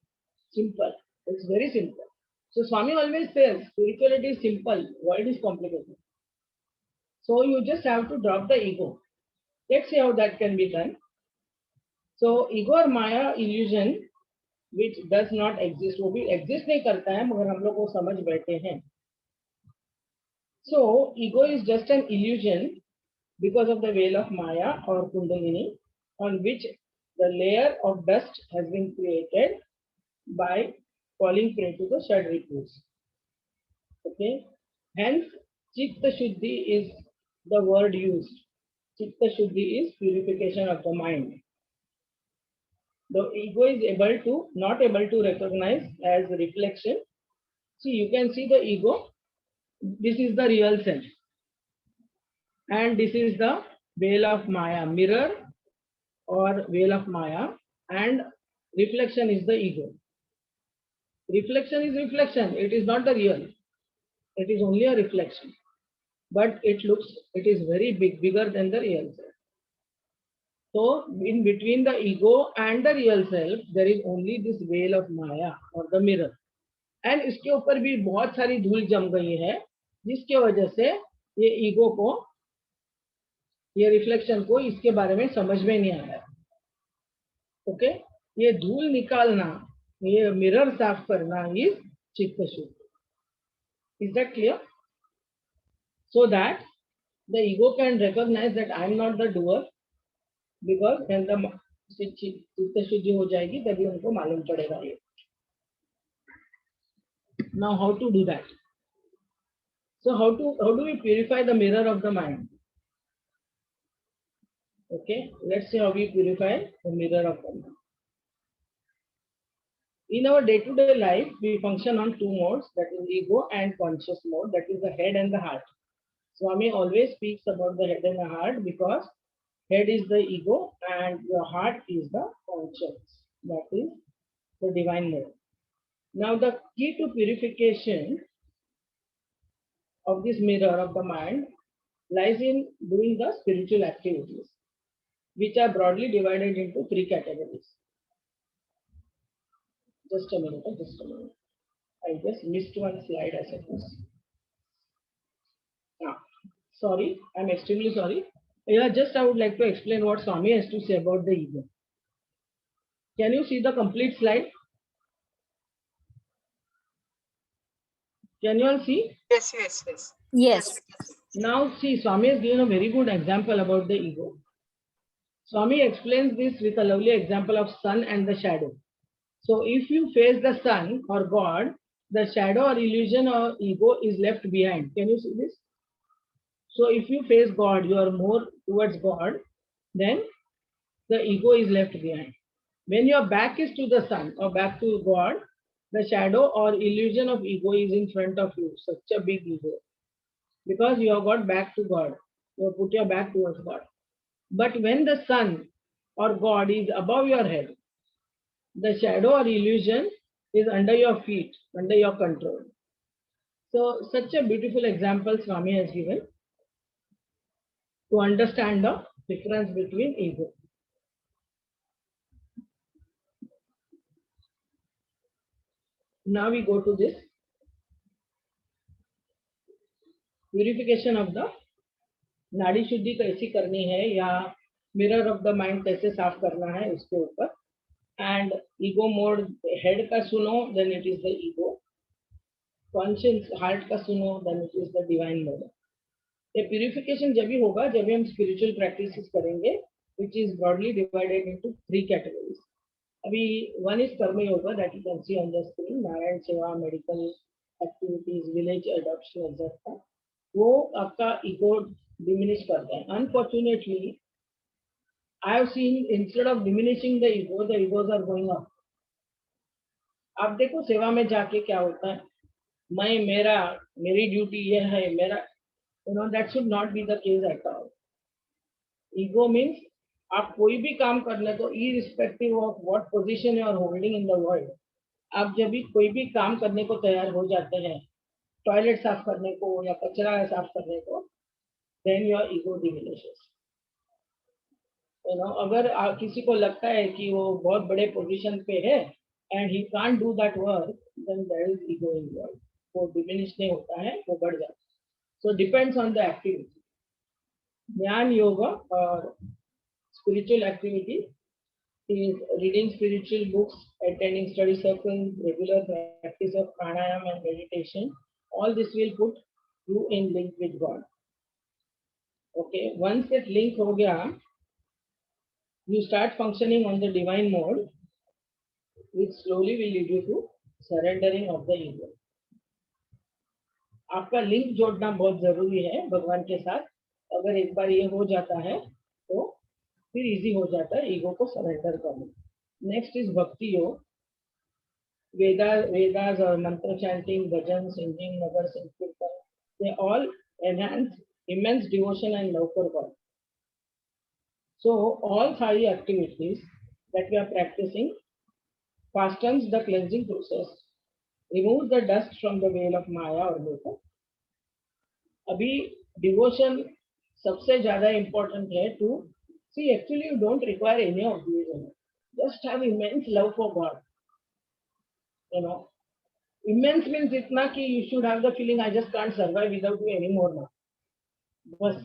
S3: Simple. It's very simple. So Swami always says spirituality is simple, world is complicated. So you just have to drop the ego. Let's see how that can be done. So ego और माया illusion which does not exist, वो भी exist नहीं करता है, मगर हम लोग वो समझ बैठे हैं. So ego is just an illusion because of the veil of Maya or Kundalini, on which the layer of dust has been created by falling prey to the Shadripus. Okay. Hence, Chitta Shuddhi is the word used. Chitta Shuddhi is purification of the mind. The ego is not able to recognize as reflection. See, you can see the ego. This is the real self. And this is the veil of Maya, mirror or veil of Maya, and reflection is the ego. Reflection is reflection. It is not the real. It is only a reflection. But it is very big, bigger than the real self. So in between the ego and the real self, there is only this veil of Maya or the mirror. And इसके ऊपर भी बहुत सारी धूल जम गई है, जिसके वजह से ये ईगो को, ये रिफ्लेक्शन को इसके बारे में समझ में नहीं आ रहा है. ओके, ये धूल निकालना, ये मिरर साफ करना इज चित्त शुद्धि. Is that clear? So that the ego can recognize that I am not the doer, because when the चित्त शुद्धि हो जाएगी तभी उनको मालूम पड़ेगा ये. Now how to do that? So how do we purify the mirror of the mind? Okay, let's see how we purify the mirror of the mind. In our day-to-day life, we function on two modes, that is ego and conscious mode, that is the head and the heart. Swami always speaks about the head and the heart because head is the ego and the heart is the conscious, that is the divine mode. Now the key to purification of this mirror of the mind lies in doing the spiritual activities, which are broadly divided into three categories. Just a minute. I just missed one slide, I suppose. Sorry, I'm extremely sorry. Yeah, I would like to explain what Swami has to say about the ego. Can you see the complete slide? Can you all see?
S7: Yes.
S3: Now see, Swami has given a very good example about the ego. Swami explains this with a lovely example of sun and the shadow. So if you face the sun or God, the shadow or illusion or ego is left behind. Can you see this? So if you face God, you are more towards God, then the ego is left behind. When your back is to the sun or back to God, the shadow or illusion of ego is in front of you, such a big ego. Because you have got back to God, you have put your back towards God. But when the sun or God is above your head, the shadow or illusion is under your feet, under your control. So such a beautiful example Swami has given to understand the difference between ego. Now we go to this purification of the नाड़ी शुद्धि कैसी करनी है या mirror of the mind कैसे साफ करना है उसके ऊपर. एंड ईगो मोड हेड का सुनो, then it is the ego. Conscious heart का सुनो, then it is the divine mode. ये प्यूरिफिकेशन जब भी होगा जब भी हम स्पिरिचुअल प्रैक्टिसेस करेंगे, which is broadly divided into 3 categories. अभी one is karma yoga, that you can see on the screen. Narayan Seva, medical activities, village adoption etcetera, वो आपका ईगो डिमिनिश करते हैं. Unfortunately I have seen instead of diminishing the egos are going up. आप देखो सेवा में जाके क्या होता है, मैं मेरी ड्यूटी ये है, मेरा, that should not be the case at all. Ego means आप कोई भी काम करने को irrespective of what position you are holding in the world, आप जब भी कोई भी काम करने को तैयार हो जाते हैं, टॉयलेट साफ करने को या कचरा साफ करने को, देन योर ईगो डिमिनिशेस। अगर किसी को लगता है कि वो बहुत बड़े पोजीशन पे है and he can't do that work, then there is ego involved. वो डिमिनिश नहीं होता है, वो बढ़ जाता है। So depends on the activity. ज्ञान योग और spiritual activity is reading spiritual books, attending study circles, regular practice of pranayama and meditation. All this will put you in link with God. Okay, once that link ho gaya, you start functioning on the divine mode, which slowly will lead you to surrendering of the ego. आपका link जोड़ना बहुत जरूरी है भगवान के साथ। अगर एक बार ये हो जाता है तो फिर इजी हो जाता है ईगो को सरेंडर करना। नेक्स्ट इज भक्ति योग। वेदास और मंत्र चैंटिंग, भजन, सिंगिंग, नगर संकीर्तन, they all enhance immense devotion and love for God. So all 5 activities that we are practicing fastens the cleansing process, removes the dust from the veil of Maya or Loka. अभी devotion सबसे ज्यादा important है to see actually you don't require any of these, just have immense love for God. Immense means itna ki you should have the feeling I just can't survive without you anymore now. बस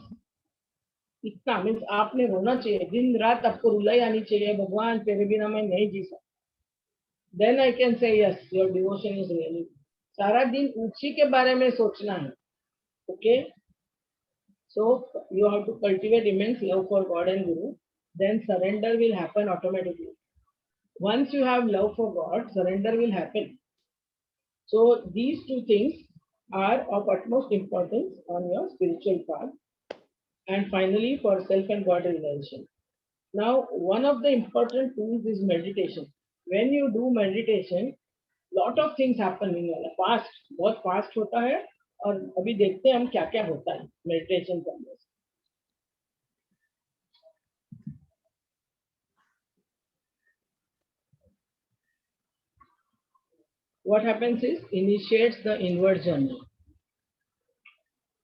S3: इतना means आपने रोना चाहिए, दिन रात आपको रुलाई आनी चाहिए, भगवान तेरे बिना मैं नहीं जी सकता। Then I can say yes your devotion is really. सारा दिन उसी के बारे में सोचना है। Okay, so you have to cultivate immense love for God and Guru, then surrender will happen automatically. Once you have love for God, surrender will happen. So these two things are of utmost importance on your spiritual path. And finally, for self and God realization. Now, one of the important tools is meditation. When you do meditation, lot of things happen in your life. Fast, बहुत fast होता है। और अभी देखते हैं हम क्या क्या होता है मेडिटेशन करने से। What happens is initiates the inward journey.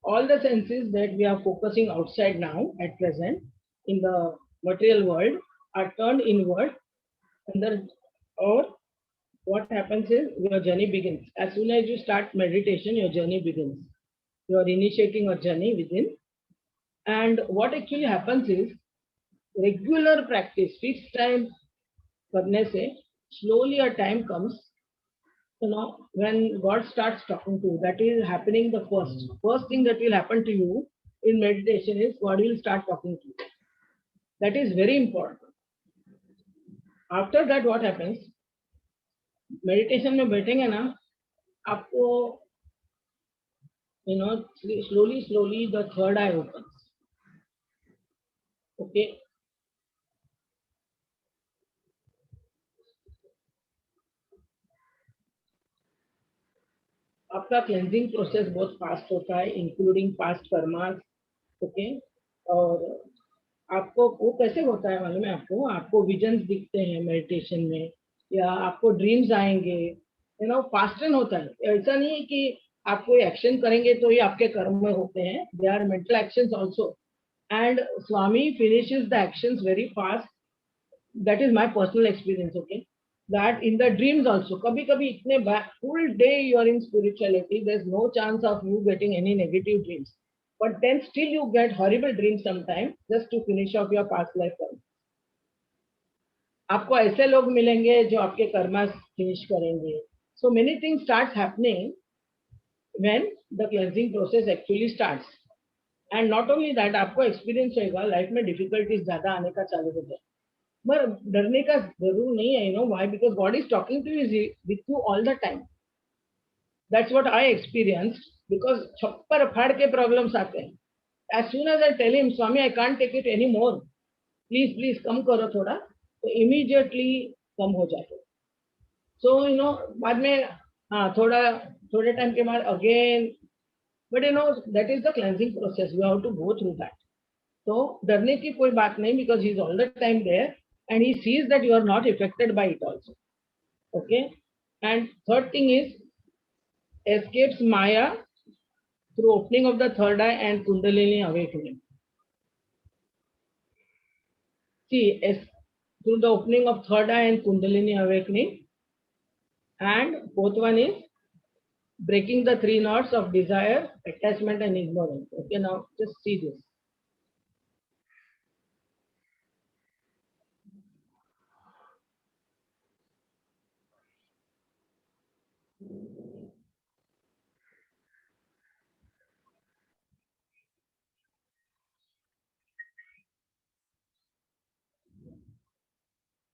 S3: All the senses that we are focusing outside now at present in the material world are turned inward, or what happens is your journey begins. As soon as you start meditation, your journey begins. You are initiating a journey within. And what actually happens is regular practice, fixed time karne se, slowly a time comes, when God starts talking to you. That is happening the first thing that will happen to you in meditation is God will start talking to you. That is very important. After that what happens, meditation में बैठेंगे ना, आपको slowly the third eye opens. Okay, आपका cleansing process बहुत fast होता है, including past karmas. Okay, और आपको वो कैसे होता है मालूम है आपको? आपको विजन्स दिखते हैं मेडिटेशन में, या आपको ड्रीम्स आएंगे, फास्टन होता है। ऐसा नहीं है कि आप कोई एक्शन करेंगे तो ही आपके कर्म में होते हैं, they are mental actions also, and Swami finishes the actions very fast. That is my personal experience. Okay, that in the dreams also कभी कभी इतने full day you are in spirituality, there is no chance of you getting any negative dreams, but then still you get horrible dreams sometimes just to finish off your past life karma. आपको ऐसे लोग मिलेंगे जो आपके Karma finish करेंगे। So many things starts happening when the cleansing process actually starts. And not only that, आपको experience होगा life में डिफिकल्टीज ज्यादा आने का चालू हो जाए, पर डरने का जरूर नहीं है। why? Because God is talking to you with you all the time. That's what I experienced. Because छप्पर फाड़ के प्रॉब्लम्स आते हैं। As soon as I tell him, Swami, I can't take it anymore, please कम करो थोड़ा, तो immediately कम हो जाते। So बाद में हाँ थोड़े टाइम के बाद again, but that is the cleansing process. We have to go through that. So डरने की कोई बात नहीं, because he is all the time there and he sees that you are not affected by it also. Okay. And third thing is escapes Maya through opening of the third eye and Kundalini awakening. See, through the opening of third eye and Kundalini awakening, and fourth one is breaking the three knots of desire, attachment, and ignorance. Okay, now just see this.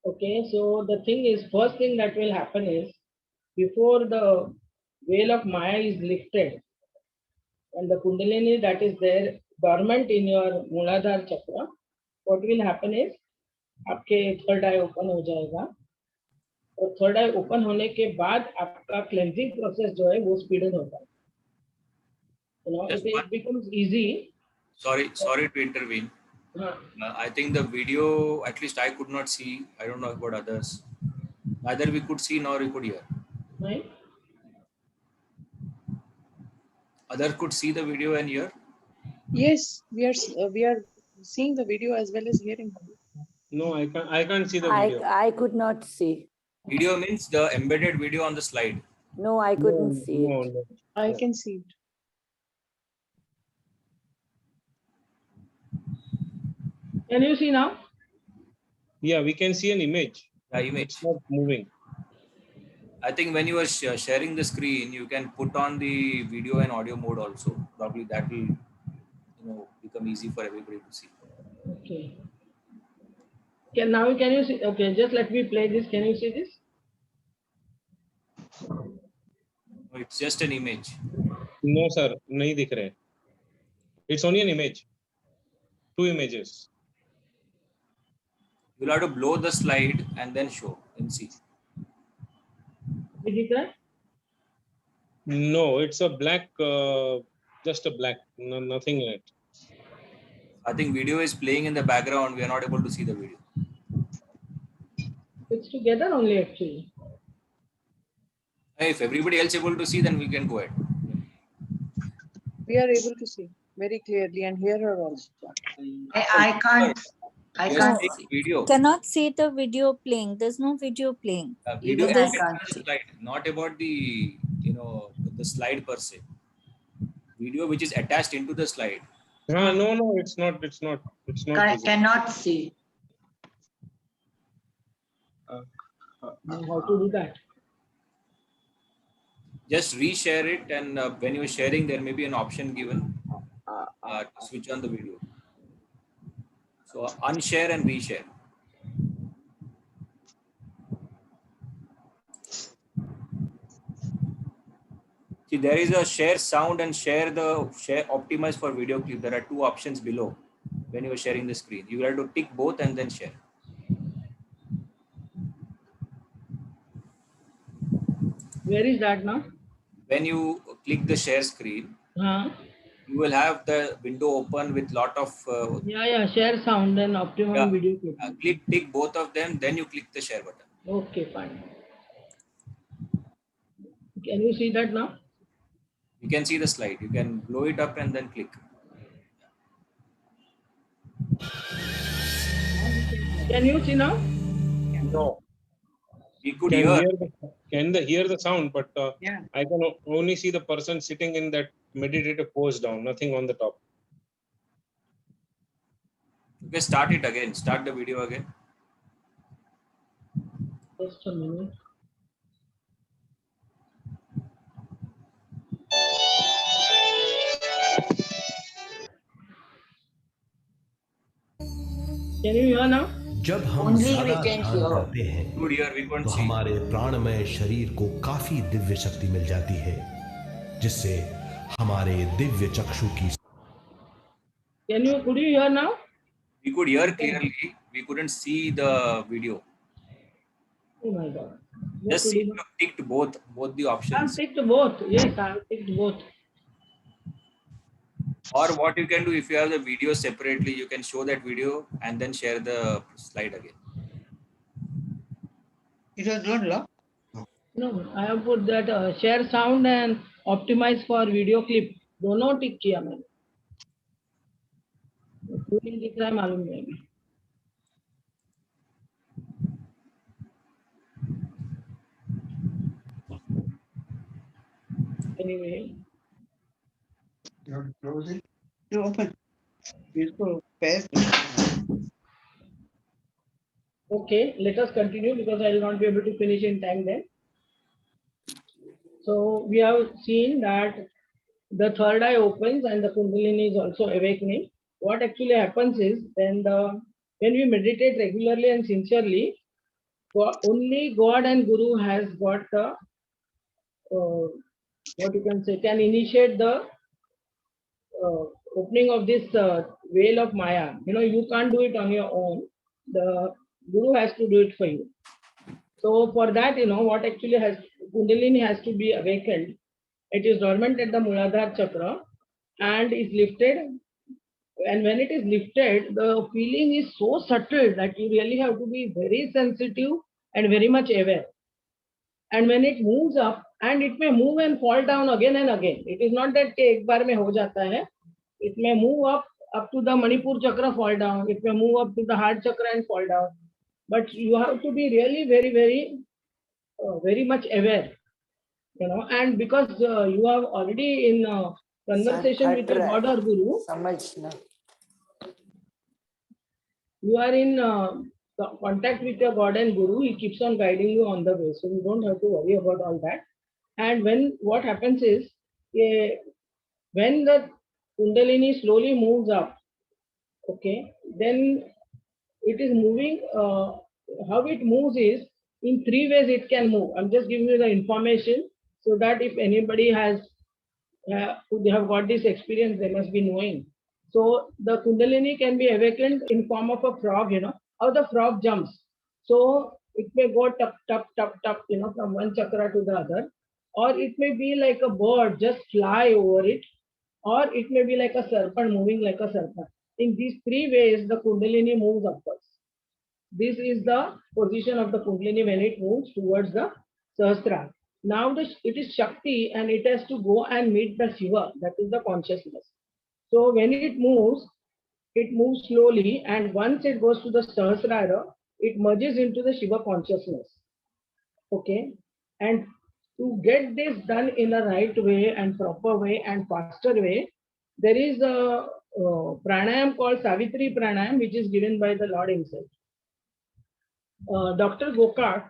S3: Okay, so the thing is, first thing that will happen is, before the veil of Maya is lifted, and the Kundalini that is there dormant in your Muladhara chakra, what will happen is, आपके third I open हो जाएगा, और third I open होने के बाद आपका cleansing process जो है वो स्पीडन होता है. You know,
S5: Just
S3: it
S5: one-
S3: becomes easy.
S5: Sorry to intervene. I think the video, at least I could not see. I don't know about others. Neither we could see nor we could hear.
S3: Right?
S5: Other could see the video and hear.
S8: Yes, we are seeing the video as well as hearing.
S9: No, I can't see the video.
S6: I could not see.
S5: Video means the embedded video on the slide.
S6: No, I couldn't see
S9: No,
S6: it.
S9: no.
S8: I can see it.
S3: Can you see now?
S9: Yeah, we can see an image.
S5: The image.
S9: It's not moving.
S5: I think when you are sharing the screen, you can put on the video and audio mode also. Probably that will, become easy for everybody to see.
S3: Okay. Can you see? Okay, just let me play this. Can you see this?
S5: No, it's just an image.
S9: No, sir, नहीं दिख रहे. It's only an image. Two images.
S5: You'll have to blow the slide and then show and see.
S3: ये दिख रहा है?
S9: No, it's a black, just a black, nothing in it.
S5: I think video is playing in the background. We are not able to see the video.
S3: It's together only actually.
S5: If everybody else is able to see, then we can go ahead.
S8: We are able to see very clearly and hear her also.
S1: I can't. I
S5: Just
S1: can't
S5: take
S1: see.
S5: video.
S7: Cannot see the video playing. There's no video playing.
S5: Video
S1: Even I
S5: is
S1: can't
S5: the
S1: see.
S5: slide, not about the the slide per se. Video which is attached into the slide.
S9: No, it's not visible.
S1: Cannot see.
S3: How to do that?
S5: Just reshare it, and when you're sharing, there may be an option given to switch on the video. So unshare and reshare. See, there is a share sound and share optimize for video clip. There are two options below when you are sharing the screen. You have to tick both and then share.
S3: Where is that now?
S5: When you click the share screen, you will have the window open with lot of
S3: Yeah, share sound and optimum video clip.
S5: tick both of them, then you click the share button.
S3: Okay, fine. Can you see that now?
S5: You can see the slide. You can blow it up and then click.
S3: Can you see now?
S9: No.
S5: We could
S9: Can
S5: hear.
S9: hear the sound, but
S8: Yeah.
S9: I can only see the person sitting in that meditative pose down, nothing on the top.
S5: Okay, start it again. Start the video again.
S3: Just a minute. Can you hear now?
S10: जब हम
S1: Only we
S10: ज्यादा
S1: can
S10: ध्यान
S1: hear.
S10: करते हैं
S5: Good here. We can't
S10: तो
S5: see.
S10: हमारे प्राणमय शरीर को काफी दिव्य शक्ति मिल जाती है जिससे हमारे दिव्य चक्षु की
S3: Could you hear now?
S5: We could hear clearly. We couldn't see the video.
S3: Oh my God.
S5: Just see if you ticked both the
S3: I have
S5: options.
S3: ticked both. Yes, I have ticked both.
S5: Or what you can do, if you have the video separately, you can show that video and then share the slide again.
S4: It was not locked.
S3: No, I have put that share sound and optimize for video clip. दोनों टिक किया मैंने. क्यों नहीं दिख रहा है मालूम नहीं. Anyway.
S4: You have to close it. You open. इसको paste.
S3: Okay, let us continue because I will not be able to finish in time then. So we have seen that the third eye opens and the Kundalini is also awakening. What actually happens is when we meditate regularly and sincerely, only God and Guru has got the what you can say, can initiate the opening of this veil of Maya. You know, you can't do it on your own. The Guru has to do it for you. So for that, you know, what actually has, Kundalini has to be awakened. It is dormant at the Muladhara chakra and is lifted. And when it is lifted, the feeling is so subtle that you really have to be very sensitive and very much aware. And when it moves up, and it may move and fall down again and again. It is not that ek baar mein ho jata hai. It may move up to the Manipur chakra, fall down. It may move up to the heart chakra and fall down. But you have to be really very much aware, you know. And because you are already in conversation with the God or Guru, you are in contact with your God and Guru. He keeps on guiding you on the way, so you don't have to worry about all that. And when what happens is, when the Kundalini slowly moves up, okay, then it is moving. How it moves is in three ways it can move. I'm just giving you the information so that if anybody has they have got this experience, they must be knowing. So the Kundalini can be awakened in form of a frog. You know how the frog jumps. So it may go tup tup tup tup, you know, from one chakra to the other, or it may be like a bird just fly over it, or it may be like a serpent moving like a serpent. In these three ways, the Kundalini moves upwards. This is the position of the Kundalini when it moves towards the Sahasrara. Now it is Shakti and it has to go and meet the Shiva, that is the consciousness. So when it moves slowly, and once it goes to the Sahasrara, it merges into the Shiva consciousness. Okay, and to get this done in a right way and proper way and faster way, there is a pranayam called Savitri Pranayam, which is given by the Lord himself. Dr. Gokak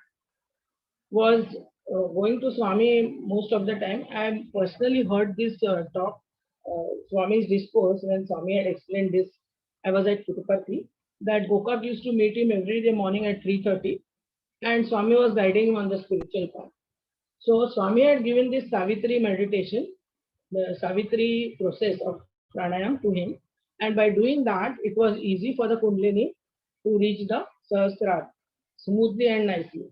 S3: was going to Swami most of the time. I personally heard this talk, Swami's discourse, when Swami had explained this. I was at Puttaparthi, that Gokak used to meet him every day morning at 3:30, and Swami was guiding him on the spiritual path. So Swami had given this Savitri meditation, the Savitri process of pranayam to him, and by doing that, it was easy for the Kundalini to reach the Sahasrara smoothly and nicely.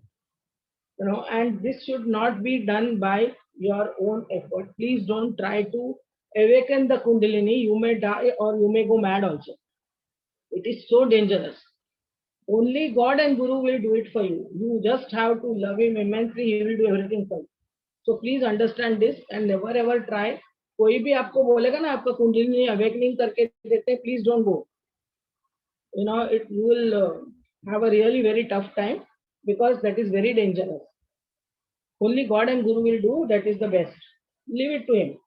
S3: You know, and this should not be done by your own effort. Please don't try to awaken the Kundalini. You may die or you may go mad also. It is so dangerous. Only God and Guru will do it for you. You just have to love him immensely. He will do everything for you. So please understand this and never ever try. कोई भी आपको बोलेगा ना आपका kundalini awakening करके देते हैं, please don't go. You know, you will have a really very tough time, because that is very dangerous. Only God and Guru will do, that is the best. Leave it to him.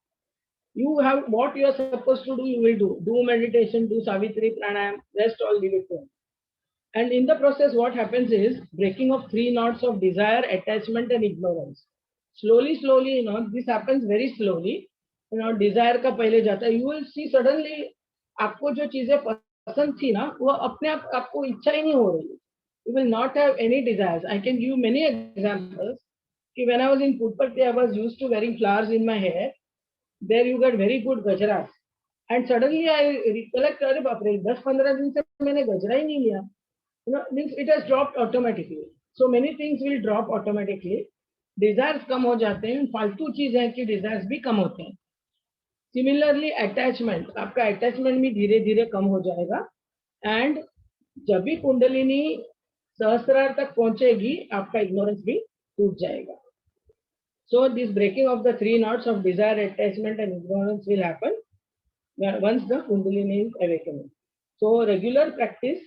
S3: You have what you are supposed to do, you will do. Do meditation, do Savitri Pranayam, rest all leave it to him. And in the process, what happens is breaking of 3 knots of desire, attachment and ignorance. Slowly, you know, this happens very slowly. You know, desire का पहले जाता है. You will see suddenly आपको जो चीजें पसंद थी ना, वो अपने आप आपको इच्छा ही नहीं हो रही. You will not have any desires. I can give you many examples. When I was in Puttaparthi, I was used to wearing flowers in my hair. There you get very good gajras. And suddenly I recollect, अरे बाप रे, 10-15 दिन से मैंने गजरा ही नहीं लिया. You know, means it has dropped automatically. So many things will drop automatically. Desires कम हो जाते हैं. फालतू चीजें की desires भी कम होते हैं. सिमिलरली अटैचमेंट, आपका अटैचमेंट भी धीरे धीरे कम हो जाएगा एंड जब भी कुंडलिनी सहस्रार तक पहुंचेगी आपका इग्नोरेंस भी टूट जाएगा. So this breaking of the 3 knots of desire, attachment and ignorance will happen once the Kundalini is awakening. So regular practice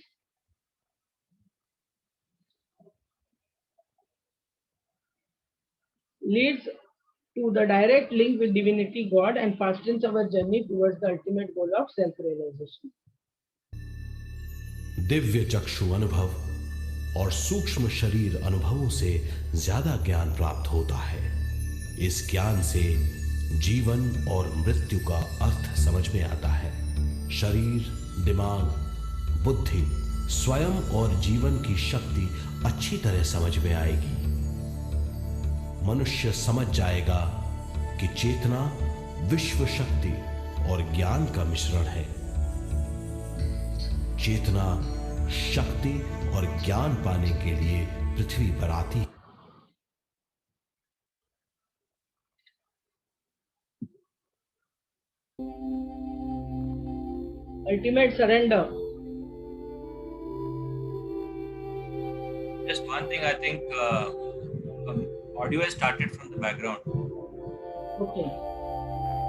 S3: leads to the direct link with divinity, God, and fastens our journey towards the ultimate goal of self-realization.
S10: Divya चक्षु अनुभव और सूक्ष्म शरीर अनुभवों से ज्यादा ज्ञान प्राप्त होता है. इस ज्ञान से जीवन और मृत्यु का अर्थ समझ में आता है. शरीर, दिमाग, बुद्धि, स्वयं और जीवन की शक्ति अच्छी तरह समझ में आएगी. मनुष्य समझ जाएगा कि चेतना विश्व शक्ति और ज्ञान का मिश्रण है. चेतना शक्ति और ज्ञान पाने के लिए पृथ्वी पर आती है.
S3: Ultimate surrender.
S5: Just one thing, I think audio has started from the background.
S3: Okay.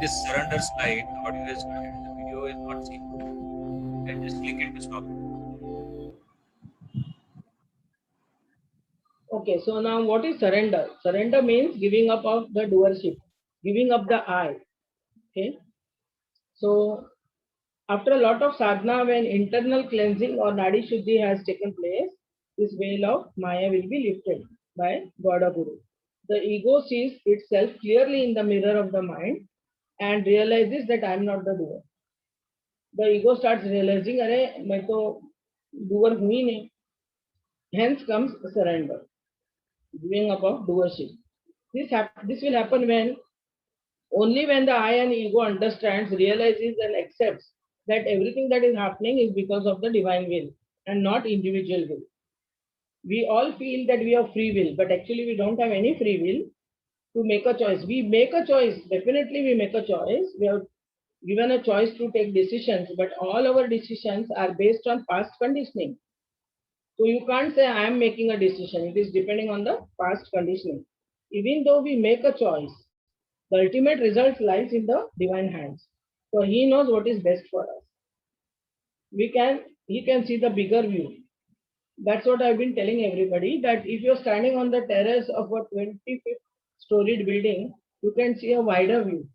S5: This surrender slide, the audio has started, the video is not seen. You can just click it to stop it.
S3: Okay, so now what is surrender? Surrender means giving up of the doership, giving up the I. Okay. So after a lot of sadhana, when internal cleansing or nadi shuddhi has taken place, this veil of Maya will be lifted by God or Guru. The ego sees itself clearly in the mirror of the mind and realizes that I am not the doer. The ego starts realizing, "Arey, मैं तो doer हूँ ही नहीं." Hence comes surrender, giving up of doership. This will happen only when the I and ego understands, realizes and accepts that everything that is happening is because of the divine will and not individual will. We all feel that we have free will, but actually we don't have any free will to make a choice. We make a choice, definitely we make a choice. We have given a choice to take decisions, but all our decisions are based on past conditioning. So you can't say I am making a decision. It is depending on the past conditioning. Even though we make a choice, the ultimate result lies in the divine hands. So he knows what is best for us. He can see the bigger view. That's what I've been telling everybody, that if you're standing on the terrace of a 25th storied building, you can see a wider view.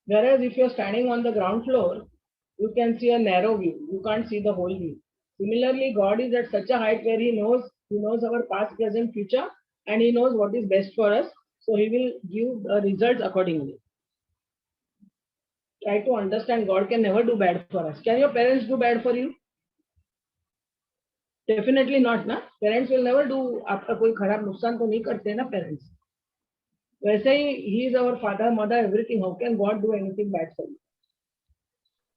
S3: Whereas if you're standing on the ground floor, you can see a narrow view. You can't see the whole view. Similarly, God is at such a height where he knows our past, present, future, and he knows what is best for us. So he will give the results accordingly. Try to understand, God can never do bad for us. Can your parents do bad for you? Definitely not, na? Parents will never do आपका कोई खराब नुकसान तो नहीं करते ना parents. वैसे ही he is our father, mother, everything. How can God do anything bad for you?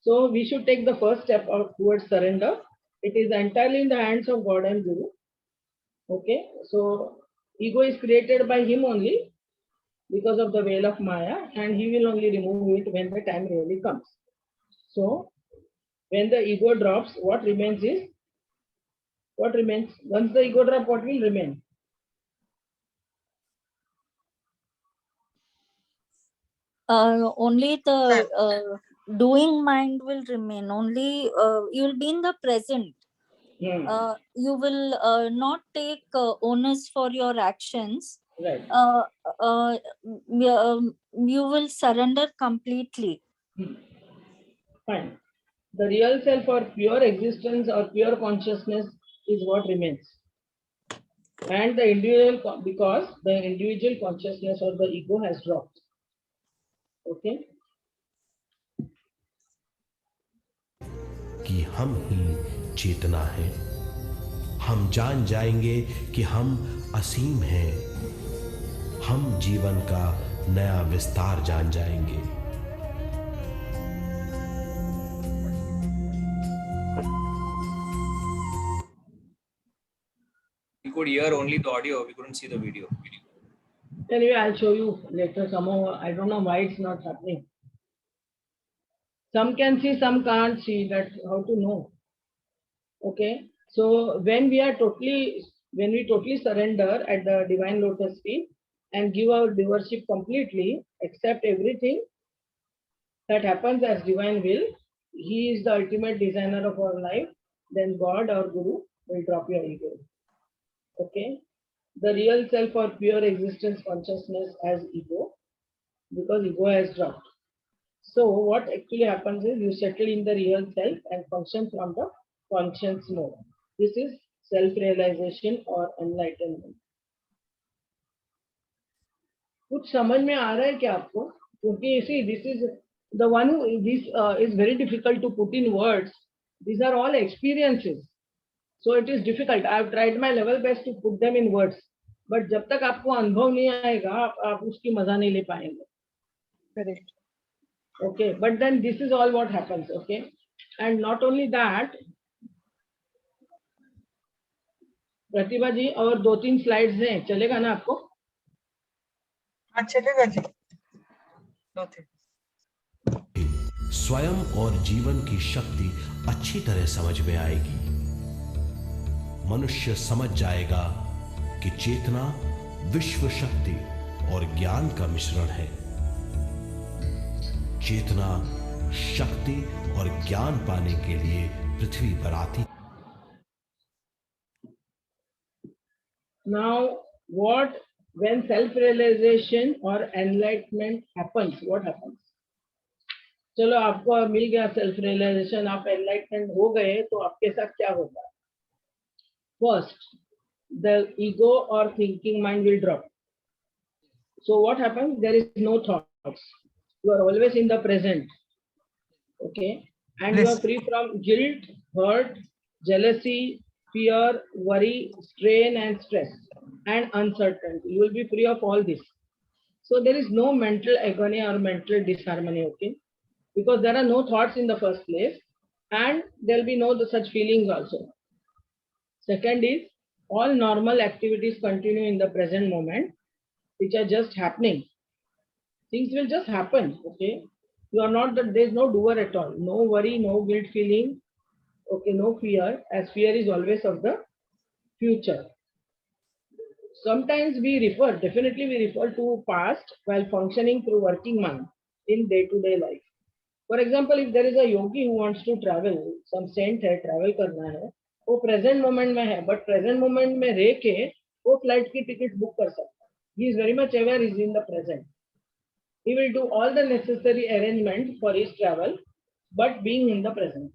S3: So we should take the first step towards surrender. It is entirely in the hands of God and Guru. Okay, so ego is created by him only because of the veil of Maya, and he will only remove it when the time really comes. So when the ego drops, what remains is what remains. Once the ego drops, what will remain?
S7: Only the doing mind will remain. Only you will be in the present. You will not take onus for your actions.
S3: Right.
S7: You will surrender completely.
S3: Fine. The real self or pure existence or pure consciousness is what remains. And the individual, because the individual consciousness or the ego has dropped. Okay.
S10: कि हम ही चेतना है. हम जान जाएंगे कि हम असीम हैं. हम जीवन का नया विस्तार जान जाएंगे.
S5: We could hear only the audio, we couldn't see the video.
S3: Anyway, I'll show you later somehow. I don't know why it's not happening. Some can see, some can't see. That how to know. Okay. So when we totally surrender at the divine lotus feet and give our doership completely, accept everything that happens as divine will, he is the ultimate designer of our life, then God or Guru will drop your ego. Okay. The real self or pure existence consciousness as ego, because ego has dropped. So what actually happens is you settle in the real self and function from the conscience mode. This is self-realization or enlightenment. कुछ समझ में आ रहा है क्या आपको? क्योंकि see, this is the one who this is very difficult to put in words. These are all experiences, so it is difficult. I have tried my level best to put them in words, but जब तक आपको अनुभव नहीं आएगा, आप उसकी मजा नहीं ले पाएंगे.
S8: Correct.
S3: Okay, but then this is all what happens. Okay, and not only that, प्रतिभा जी और 2-3 स्लाइड्स हैं, चलेगा ना आपको?
S2: हाँ चलेगा जी. No thanks.
S10: स्वयं और जीवन की शक्ति अच्छी तरह समझ में आएगी. मनुष्य समझ जाएगा कि चेतना विश्व शक्ति और ज्ञान का मिश्रण है. चेतना शक्ति और ज्ञान पाने के लिए पृथ्वी पर आती.
S3: Now, what when self-realization or enlightenment happens? What happens? चलो आपको मिल गया सेल्फ रियलाइजेशन, आप एनलाइटमेंट हो गए, तो आपके साथ क्या होता है? First, the ego or thinking mind will drop. So what happens? There is no thoughts. You are always in the present. Okay, and you are free from guilt, hurt, jealousy, fear, worry, strain, and stress, and uncertainty. You will be free of all this. So there is no mental agony or mental disharmony. Okay. Because there are no thoughts in the first place, and there will be no such feelings also. Second is, all normal activities continue in the present moment, which are just happening. Things will just happen, okay? You are not, there is no doer at all. No worry, no guilt feeling, okay, no fear, as fear is always of the future. Sometimes definitely we refer to past while functioning through working mind in day-to-day life. For example, if there is a yogi who wants to travel, some saint है, travel करना है, वो present moment में है, but present moment में रह के वो flight की ticket book कर सकता है. He is very much aware he is in the present. He will do all the necessary arrangements for his travel, but being in the present.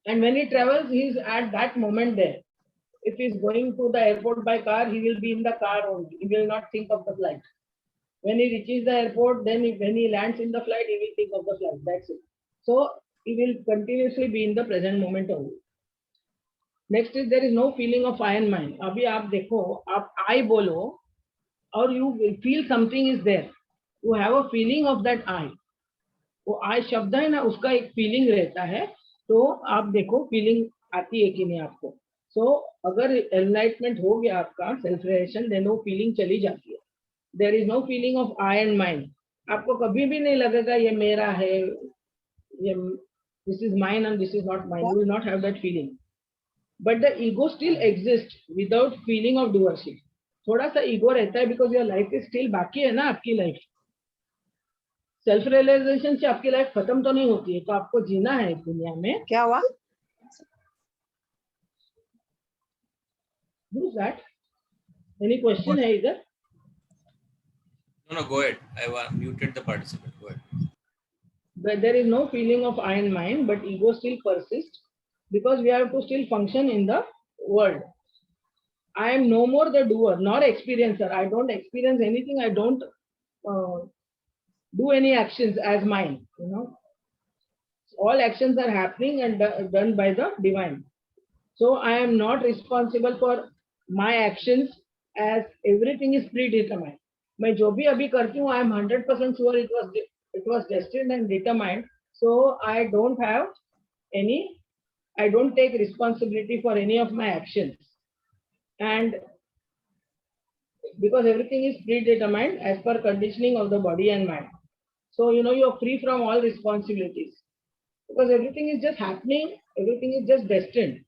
S3: And when he travels, he is at that moment there. If he is going to the airport by car, he will be in the car only. He will not think of the flight. When he reaches the airport, then when he lands in the flight, he will think of the flight. That's it. So he will continuously be in the present moment only. Next is there is no feeling of I and mine. अभी आप देखो, आप I बोलो, और you feel something is there. You have a feeling of that I. वो I शब्द है ना, उसका एक feeling रहता है. तो आप देखो feeling आती है कि नहीं आपको. So अगर enlightenment हो गया आपका self realization, then वो feeling चली जाती है. There is no feeling of I and mine. आपको कभी भी नहीं लगेगा ये मेरा है, ये this is mine and this is not mine. You will not have that feeling. But the ego still exists without feeling of doership. थोड़ा सा ego रहता है because your life is still बाकी है ना आपकी life. Self realization से आपकी life खत्म तो नहीं होती है, तो आपको जीना है इस दुनिया में.
S8: क्या हुआ?
S3: Who is that? Any question है इधर?
S5: No, go ahead. I muted the participant. Go ahead.
S3: But there is no feeling of I and mine, but ego still persists because we have to still function in the world. I am no more the doer nor experiencer. I don't experience anything. I don't do any actions as mine. You know, all actions are happening and done by the divine. So I am not responsible for my actions, as everything is predetermined. मैं जो भी अभी करती हूँ, I am 100% sure it was destined and determined. So I don't take responsibility for any of my actions. And because everything is predetermined as per conditioning of the body and mind. So, you're free from all responsibilities because everything is just happening, everything is just destined.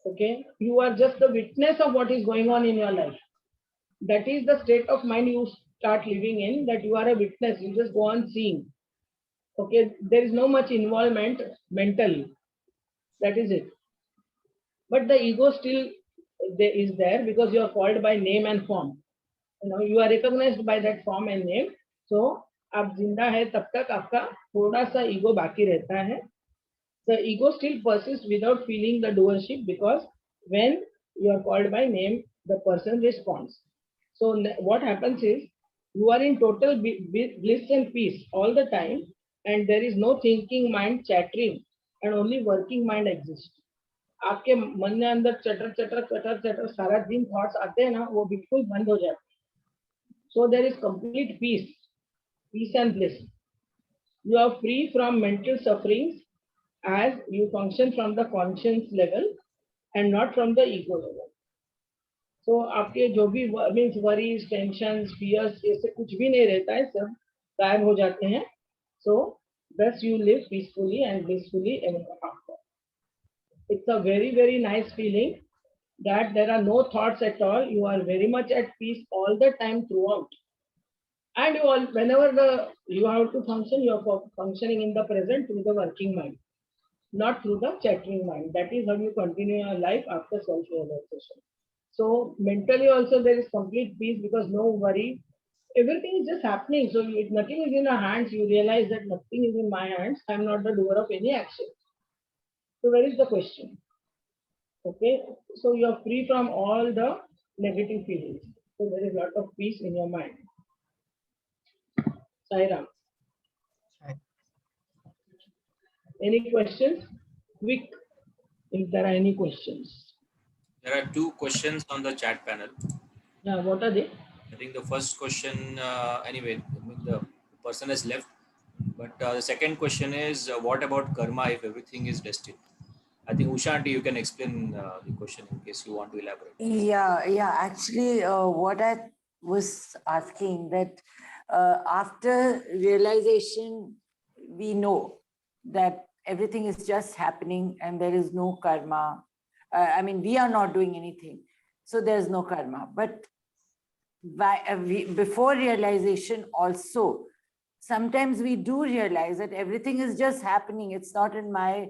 S3: Okay, you are just the witness of what is going on in your life. That is the state of mind you start living in, that you are a witness, you just go on seeing. Okay, there is no much involvement mentally. That is it. But the ego still is there because you are called by name and form. You are recognized by that form and name. So, आप जिंदा है तब तक आपका थोड़ा सा ego बाकी रहता है. The ego still persists without feeling the doership because when you are called by name, the person responds. So what happens is you are in total bliss and peace all the time, and there is no thinking mind chattering, and only working mind exists. आपके मन में अंदर चटर चटर चटर चटर सारा दिन थॉट्स आते हैं ना, वो बिल्कुल बंद हो जाते हैं. So there is complete peace and bliss. You are free from mental sufferings as you function from the conscience level and not from the ego level. So आपके जो भी means worries, tensions, fears, ऐसे कुछ भी नहीं रहता है, सब गायब हो जाते हैं. So thus you live peacefully and blissfully ever after. It's a very, very nice feeling that there are no thoughts at all. You are very much at peace all the time throughout. And whenever you have to function, you are functioning in the present through the working mind, not through the chattering mind. That is how you continue your life after self-realization. So mentally also there is complete peace because no worry. Everything is just happening. So if nothing is in your hands, you realize that nothing is in my hands. I am not the doer of any action. So where is the question? Okay. So you are free from all the negative feelings. So there is a lot of peace in your mind. Sai Ram. Any questions? Quick, if there are any questions.
S5: There are 2 questions on the chat panel.
S3: Now, what are they?
S5: I think the first question, anyway, the person has left. But the second question is, what about karma if everything is destined? I think Usha aunty, you can explain the question in case you want to elaborate.
S6: Yeah. Actually, what I was asking that after realization, we know that everything is just happening and there is no karma. I mean, we are not doing anything, so there's no karma. But before realization also, sometimes we do realize that everything is just happening. It's not in my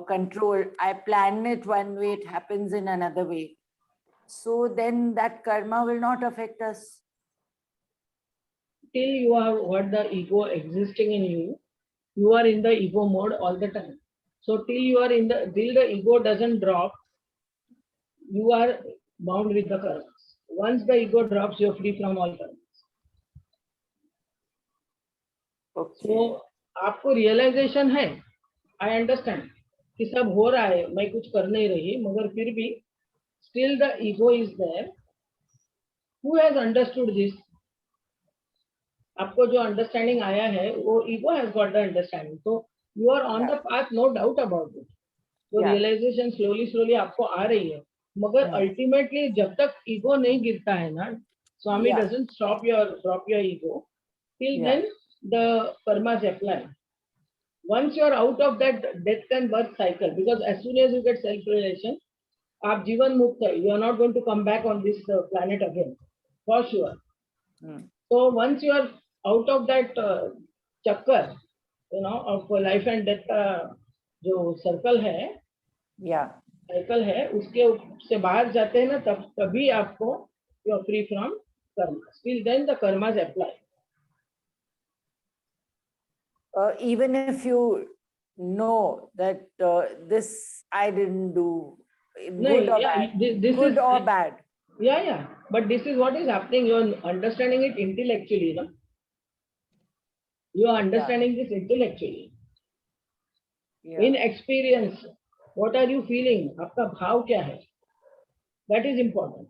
S6: control. I plan it one way, it happens in another way. So then that karma will not affect us.
S3: Till you have got the ego existing in you, you are in the ego mode all the time. So till the ego doesn't drop, you are bound with the karmas. Once the ego drops, you are free from all karmas.
S6: Okay.
S3: So आपको realization है, I understand कि सब हो रहा है, मैं कुछ कर नहीं रही, मगर फिर भी still the ego is there. Who has understood this? आपको जो अंडरस्टैंडिंग आया है वो ego has got the understanding. So you are on the path, no doubt about it. तो रियलाइजेशन स्लोली आपको आ रही है, मगर अल्टीमेटली जब तक ईगो नहीं गिरता है ना, Swami doesn't drop your ego, till then the karmas apply. Once you are out of that death and birth cycle, because as soon as you get self-realization, आप जीवन मुक्त है, you are not going to come back on this planet again, for sure. So once you are out of that chakkar, of life and death का जो circle है, cycle है, उसके से बाहर जाते हैं ना, तभी आपको you are free from karma. Till then the karmas apply.
S6: Even if you know that this I didn't do, good or bad, good or bad.
S3: Yeah. But this is what is happening. You are understanding it intellectually, no? You are understanding this intellectually. In experience, what are you feeling? आपका भाव क्या है? That is important.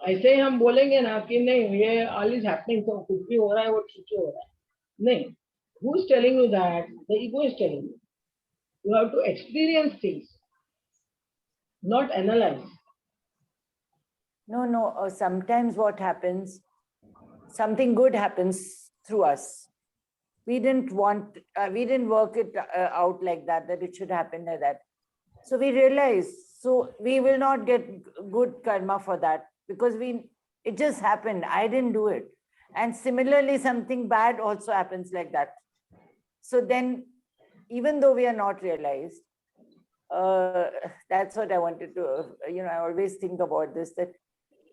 S3: ऐसे ही हम बोलेंगे ना कि नहीं ये all is happening, तो कुछ भी हो रहा है वो ठीक ही हो रहा है. नहीं. Who is telling you that? The ego is telling you. You have to experience things, not analyze.
S6: No. Sometimes what happens, something good happens through us. We didn't work it out like that, that it should happen like that. So we realized, so we will not get good karma for that because it just happened. I didn't do it. And similarly, something bad also happens like that. So then, even though we are not realized, that's what I wanted to, I always think about this, that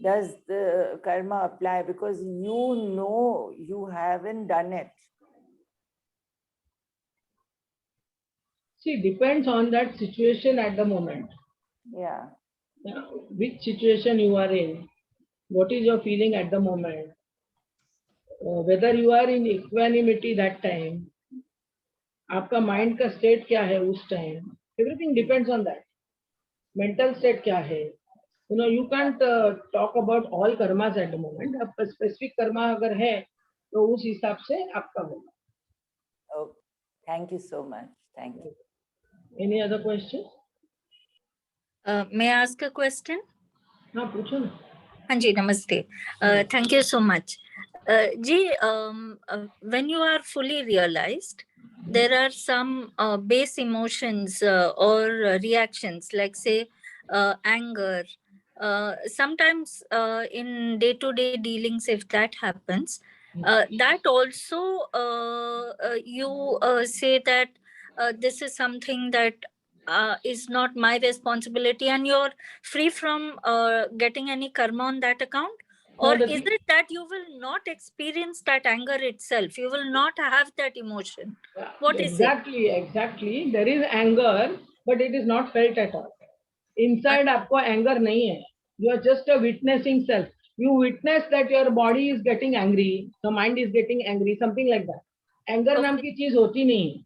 S6: does the karma apply? Because you haven't done it.
S3: See, depends on that situation at the moment.
S6: Yeah.
S3: Which situation you are in, what is your feeling at the moment, whether you are in equanimity that time, आपका mind का state क्या है उस time, everything depends on that. Mental state क्या है, you can't talk about all karmas at the moment. अब specific karma अगर है तो उस हिसाब से आपका होगा.
S6: Oh, thank you so much. Thank you.
S3: Any other question?
S7: May I ask a question?
S3: हाँ पूछो ना.
S7: हाँ जी, नमस्ते. Thank you so much. Ji, when you are fully realized, there are some base emotions or reactions, like say anger. Sometimes in day-to-day dealings, if that happens, that also you say that this is something that is not my responsibility, and you're free from getting any karma on that account? Or is it that you will not experience that anger itself? You will not have that emotion? What is it?
S3: Exactly. There is anger, but it is not felt at all. Inside आपको anger नहीं है. You are just a witnessing self. You witness that your body is getting angry, the mind is getting angry, something like that. Anger नाम की चीज होती नहीं.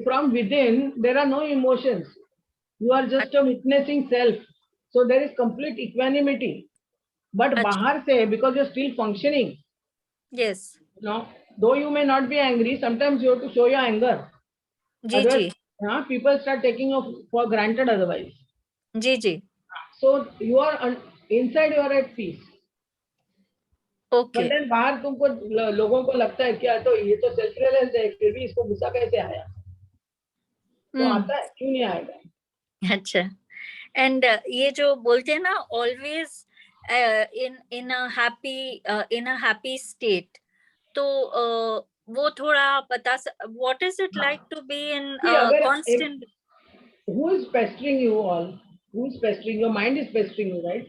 S3: From within, there are no emotions. You are just a witnessing self. So there is complete equanimity. But bahar se, because you're still functioning.
S7: Yes.
S3: Though you may not be angry, sometimes you have to show your anger. People start taking you for granted otherwise. So you are inside, you are at peace.
S7: Okay.
S3: But then बाहर तुमको लोगों को लगता है क्या तो ये तो सेल्फ रियलाइज है, फिर भी इसको गुस्सा कैसे आया? तो आता है, क्यों नहीं आएगा?
S7: अच्छा. And ये जो बोलते हैं ना, always in a happy state, तो वो थोड़ा बता, what is it like to be in constant?
S3: Who is pestering you all? Who is pestering? Your mind is pestering you, right?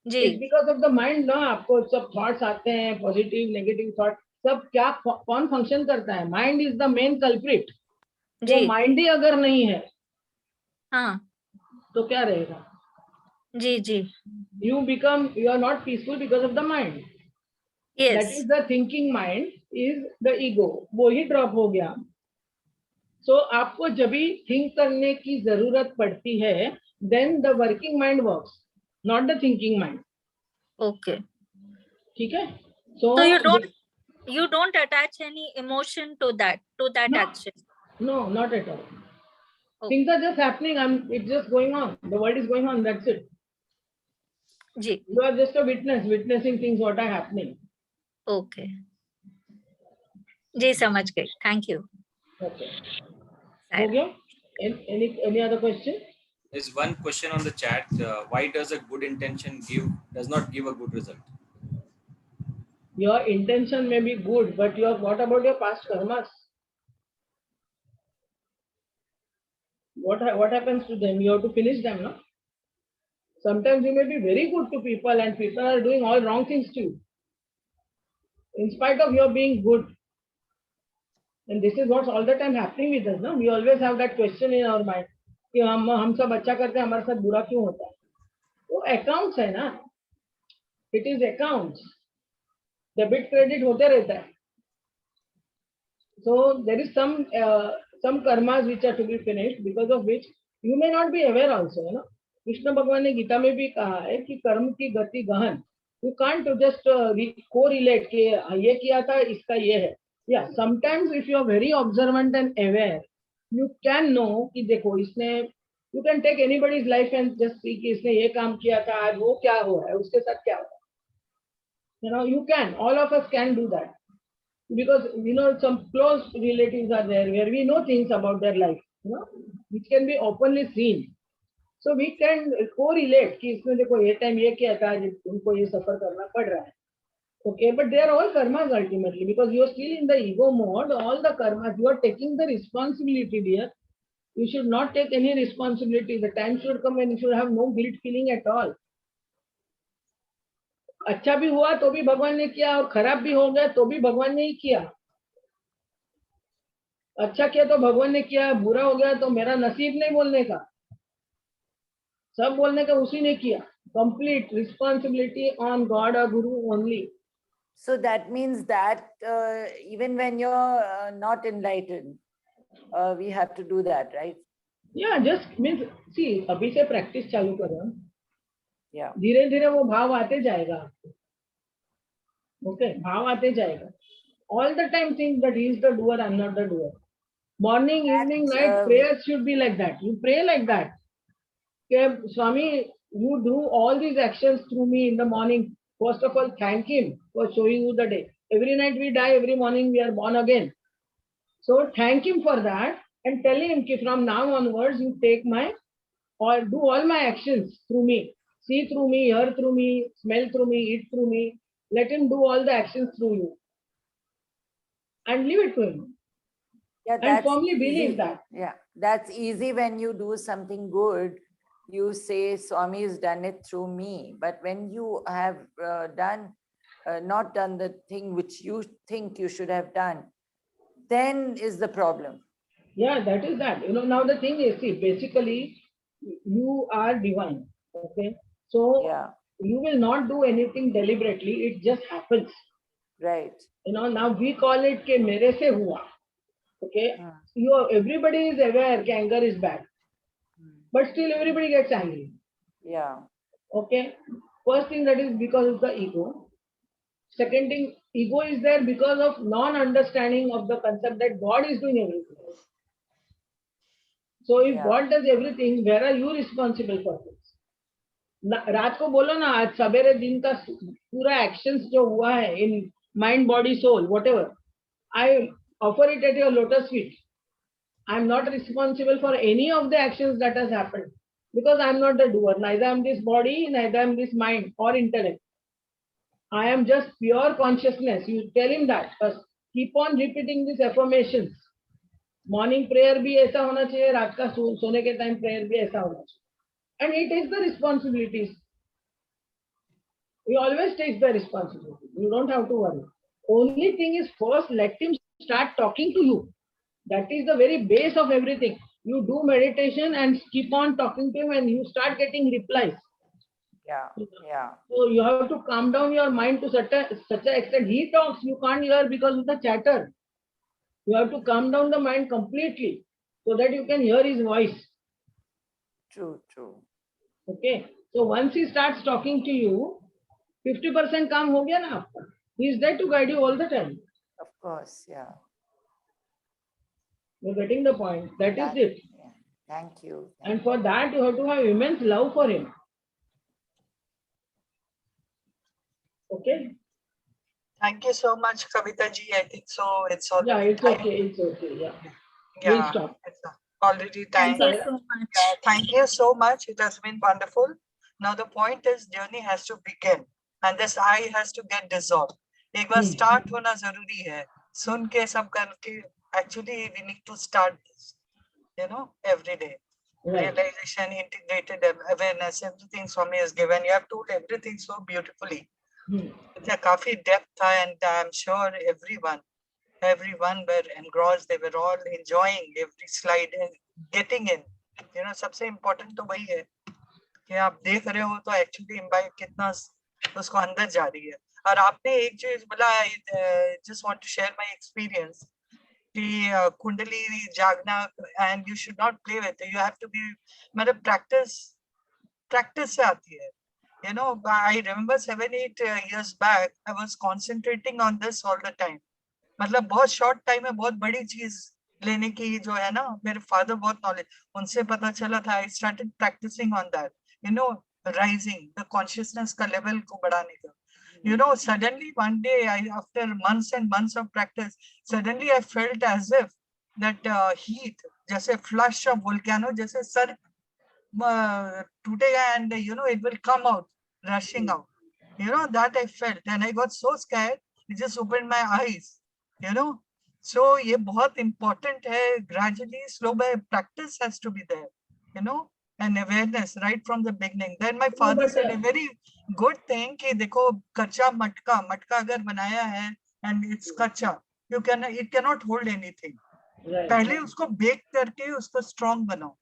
S3: It's because of the mind ना, आपको सब thoughts आते हैं, positive, negative thoughts, सब क्या कौन function करता है? Mind is the main culprit. जो mind ही अगर नहीं है, तो क्या रहेगा? You are not peaceful because of the mind.
S7: Yes.
S3: That is the thinking mind, is the ego. वो ही drop हो गया. So आपको जब भी think करने की जरूरत पड़ती है, then the working mind works, not the thinking mind.
S7: Okay.
S3: ठीक है? So
S7: you don't attach any emotion to that action.
S3: No, not at all. Things are just happening. It's just going on. The world is going on. That's it. You are just a witness, witnessing things what are happening.
S7: Okay. जी समझ गए. Thank you.
S3: Okay. हो गया? Any other question?
S5: There's one question on the chat. Why does a good intention does not give a good result?
S3: Your intention may be good, but what about your past karmas? What happens to them? You have to finish them, no? Sometimes you may be very good to people and people are doing all wrong things to you. In spite of your being good. And this is what's all the time happening with us, no? We always have that question in our mind. कि हम सब अच्छा करते हैं, हमारे साथ बुरा क्यों होता है? वो accounts है ना? It is accounts. Debit credit होते रहता है. So there is some karmas which are to be finished, because of which you may not be aware also, you know. Krishna भगवान ने गीता में भी कहा है कि कर्म की गति गहन. You can't just correlate कि ये किया था इसका ये है. Yeah, sometimes if you are very observant and aware, you can know कि देखो इसने, you can take anybody's life and just see कि इसने ये काम किया था, वो क्या हो रहा है, उसके साथ क्या हो रहा है. You know, you can, all of us can do that. Because, you know, some close relatives are there where we know things about their life, you know, which can be openly seen. So we can correlate कि इसमें देखो ये time ये किया था, उनको ये सफर करना पड़ रहा है. Okay, but they are all karmas ultimately, because you are still in the ego mode. All the karmas, you are taking the responsibility, dear. You should not take any responsibility. The time should come when you should have no guilt feeling at all. अच्छा भी हुआ तो भी भगवान ने किया, और खराब भी हो गया तो भी भगवान ने ही किया. अच्छा किया तो भगवान ने किया, बुरा हो गया तो मेरा नसीब नहीं बोलने का, सब बोलने का उसी ने किया. Complete responsibility on God or Guru only.
S6: So that means that even when you're not enlightened, we have to do that, right?
S3: Yeah, just means, see, अभी से practice चालू करो.
S6: Yeah.
S3: धीरे धीरे वो भाव आते जाएगा आपको. Okay, भाव आते जाएगा. All the time think that he is the doer, I'm not the doer. Morning, evening, night, prayers should be like that. You pray like that. Okay, Swami, you do all these actions through me in the morning. First of all, thank him for showing you the day. Every night we die, every morning we are born again. So thank him for that and tell him that from now onwards you take my, or do all my actions through me. See through me, hear through me, smell through me, eat through me. Let him do all the actions through you. And leave it to him.
S6: Yeah,
S3: And firmly believe that.
S6: Yeah, that's easy when you do something good. You say Swami has done it through me. But when you have not done the thing which you think you should have done, then is the problem.
S3: Yeah, that is that. You know, now the thing is, see, basically, you are divine. Okay. So
S6: yeah,
S3: you will not do anything deliberately. It just happens.
S6: Right.
S3: You know, now we call it ke mere se hua. Okay. Everybody is aware that anger is bad. But still everybody gets angry.
S6: Yeah.
S3: Okay. First thing, that is because of the ego. Second thing, ego is there because of non-understanding of the concept that God is doing everything. So if God does everything, where are you responsible for this? रात को बोलो ना, आज सवेरे दिन का पूरा actions जो हुआ है in mind, body, soul, whatever, I offer it at your lotus feet. I am not responsible for any of the actions that has happened, because I am not the doer. Neither I am this body, neither I am this mind or intellect. I am just pure consciousness. You tell him that. First, keep on repeating these affirmations. Morning prayer भी ऐसा होना चाहिए, रात का सोने के time prayer भी ऐसा होना चाहिए. And he takes the responsibilities. He always takes the responsibility. You don't have to worry. Only thing is, first let him start talking to you. That is the very base of everything. You do meditation and keep on talking to him, and you start getting replies.
S6: Yeah, yeah.
S3: So you have to calm down your mind to such an extent. He talks, you can't hear because of the chatter. You have to calm down the mind completely so that you can hear his voice.
S6: True, true.
S3: Okay. So once he starts talking to you, 50% calm ho gaya na aapka. He is there to guide you all the time.
S6: Of course, yeah.
S3: You're getting the point. That is it.
S6: Yeah. Thank you.
S3: And for that, you have to have immense love for him. Okay.
S2: Thank you so much, Kavita ji. I think so. It's all.
S3: Yeah, it's okay. It's okay. Yeah. We'll
S2: Yeah.
S3: stop.
S2: It's already time.
S7: Thank you so much.
S2: Yeah, thank you so much. It has been wonderful. Now the point is, journey has to begin, and this I has to get dissolved. एक बार start होना जरूरी है. सुन के सब करके. Actually, we need to start this. You know, every day.
S3: Right.
S2: Realization, integrated awareness, everything Swami has given. You have told everything so beautifully. It's a काफी depth था, and I'm sure everyone were engrossed. They were all enjoying every slide and getting in. You know, सबसे important तो वही है कि आप देख रहे हो तो actually imbibe कितना उसको अंदर जा रही है. और आपने एक चीज बोला, I just want to share my experience कि कुंडली जागना, and you should not play with it. You have to be, मतलब practice से आती है. You know, I remember 7-8 years back, I was concentrating on this all the time. मतलब बहुत short time में बहुत बड़ी चीज लेने की जो है ना, मेरे father बहुत knowledge, उनसे पता चला था. I started practicing on that. You know, rising the consciousness का level को बढ़ाने का. Suddenly one day, after months and months of practice, suddenly I felt as if that heat, just a flush of volcano, just a sar tootega, and it will come out, rushing out. That I felt, and I got so scared, it just opened my eyes. So ये बहुत important है. Gradually, slow by practice has to be there. And awareness right from the beginning. Then my father said a very good thing कि देखो कच्चा मटका अगर बनाया है and it's कच्चा, it cannot hold anything.
S3: Right.
S2: पहले उसको bake करके उसको strong बनाओ.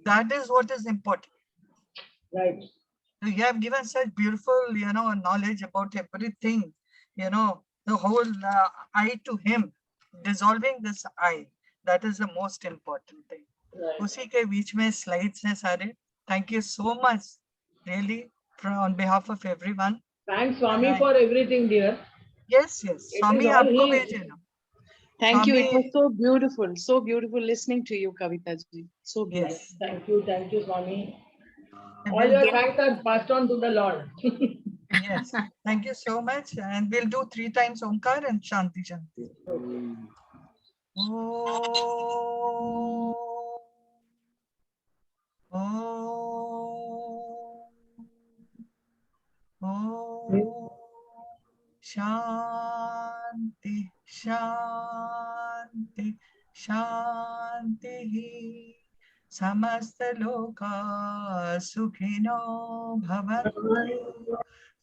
S2: That is what is important.
S3: Right.
S2: So you have given such beautiful, knowledge about everything. The whole I to him, dissolving this I. That is the most important thing.
S3: Right.
S2: उसी के बीच में slides हैं सारे. Thank you so much, really, on behalf of everyone.
S3: Thanks, Swami, for everything, dear.
S2: Yes.
S3: It is
S2: Swami
S3: all
S2: आपको
S3: he.
S2: भेजे ना.
S8: Thank you. It
S2: Swami-
S8: was so beautiful listening to you, Kavita ji. So beautiful.
S2: Yes.
S3: Thank you, Swami.
S2: And
S3: All
S2: we'll
S3: your
S2: do-
S3: thanks are passed on to the Lord.
S2: Yes. Thank you so much. And we'll do 3 times Omkar and Shanti Shanti. Om. Om. Shanti, Shanti, Shanti. Samasta loka sukhino bhavantu.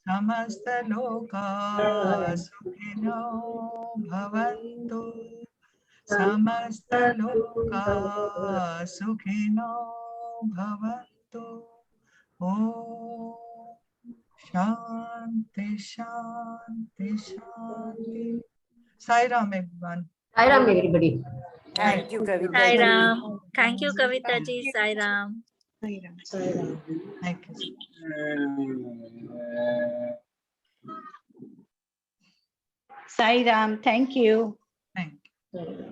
S2: Samasta loka sukhino bhavantu. Samasta loka sukhino bhavantu. Om Shanti, Shanti, Shanti. Sai Ram, everyone.
S11: Hi Ram, everybody.
S6: Thank you, Kavita
S7: Sai
S6: ji.
S7: Ram. Thank you, Kavita ji. Sai Ram.
S2: Thank you.
S12: Sai Ram, thank you.
S2: Thank you.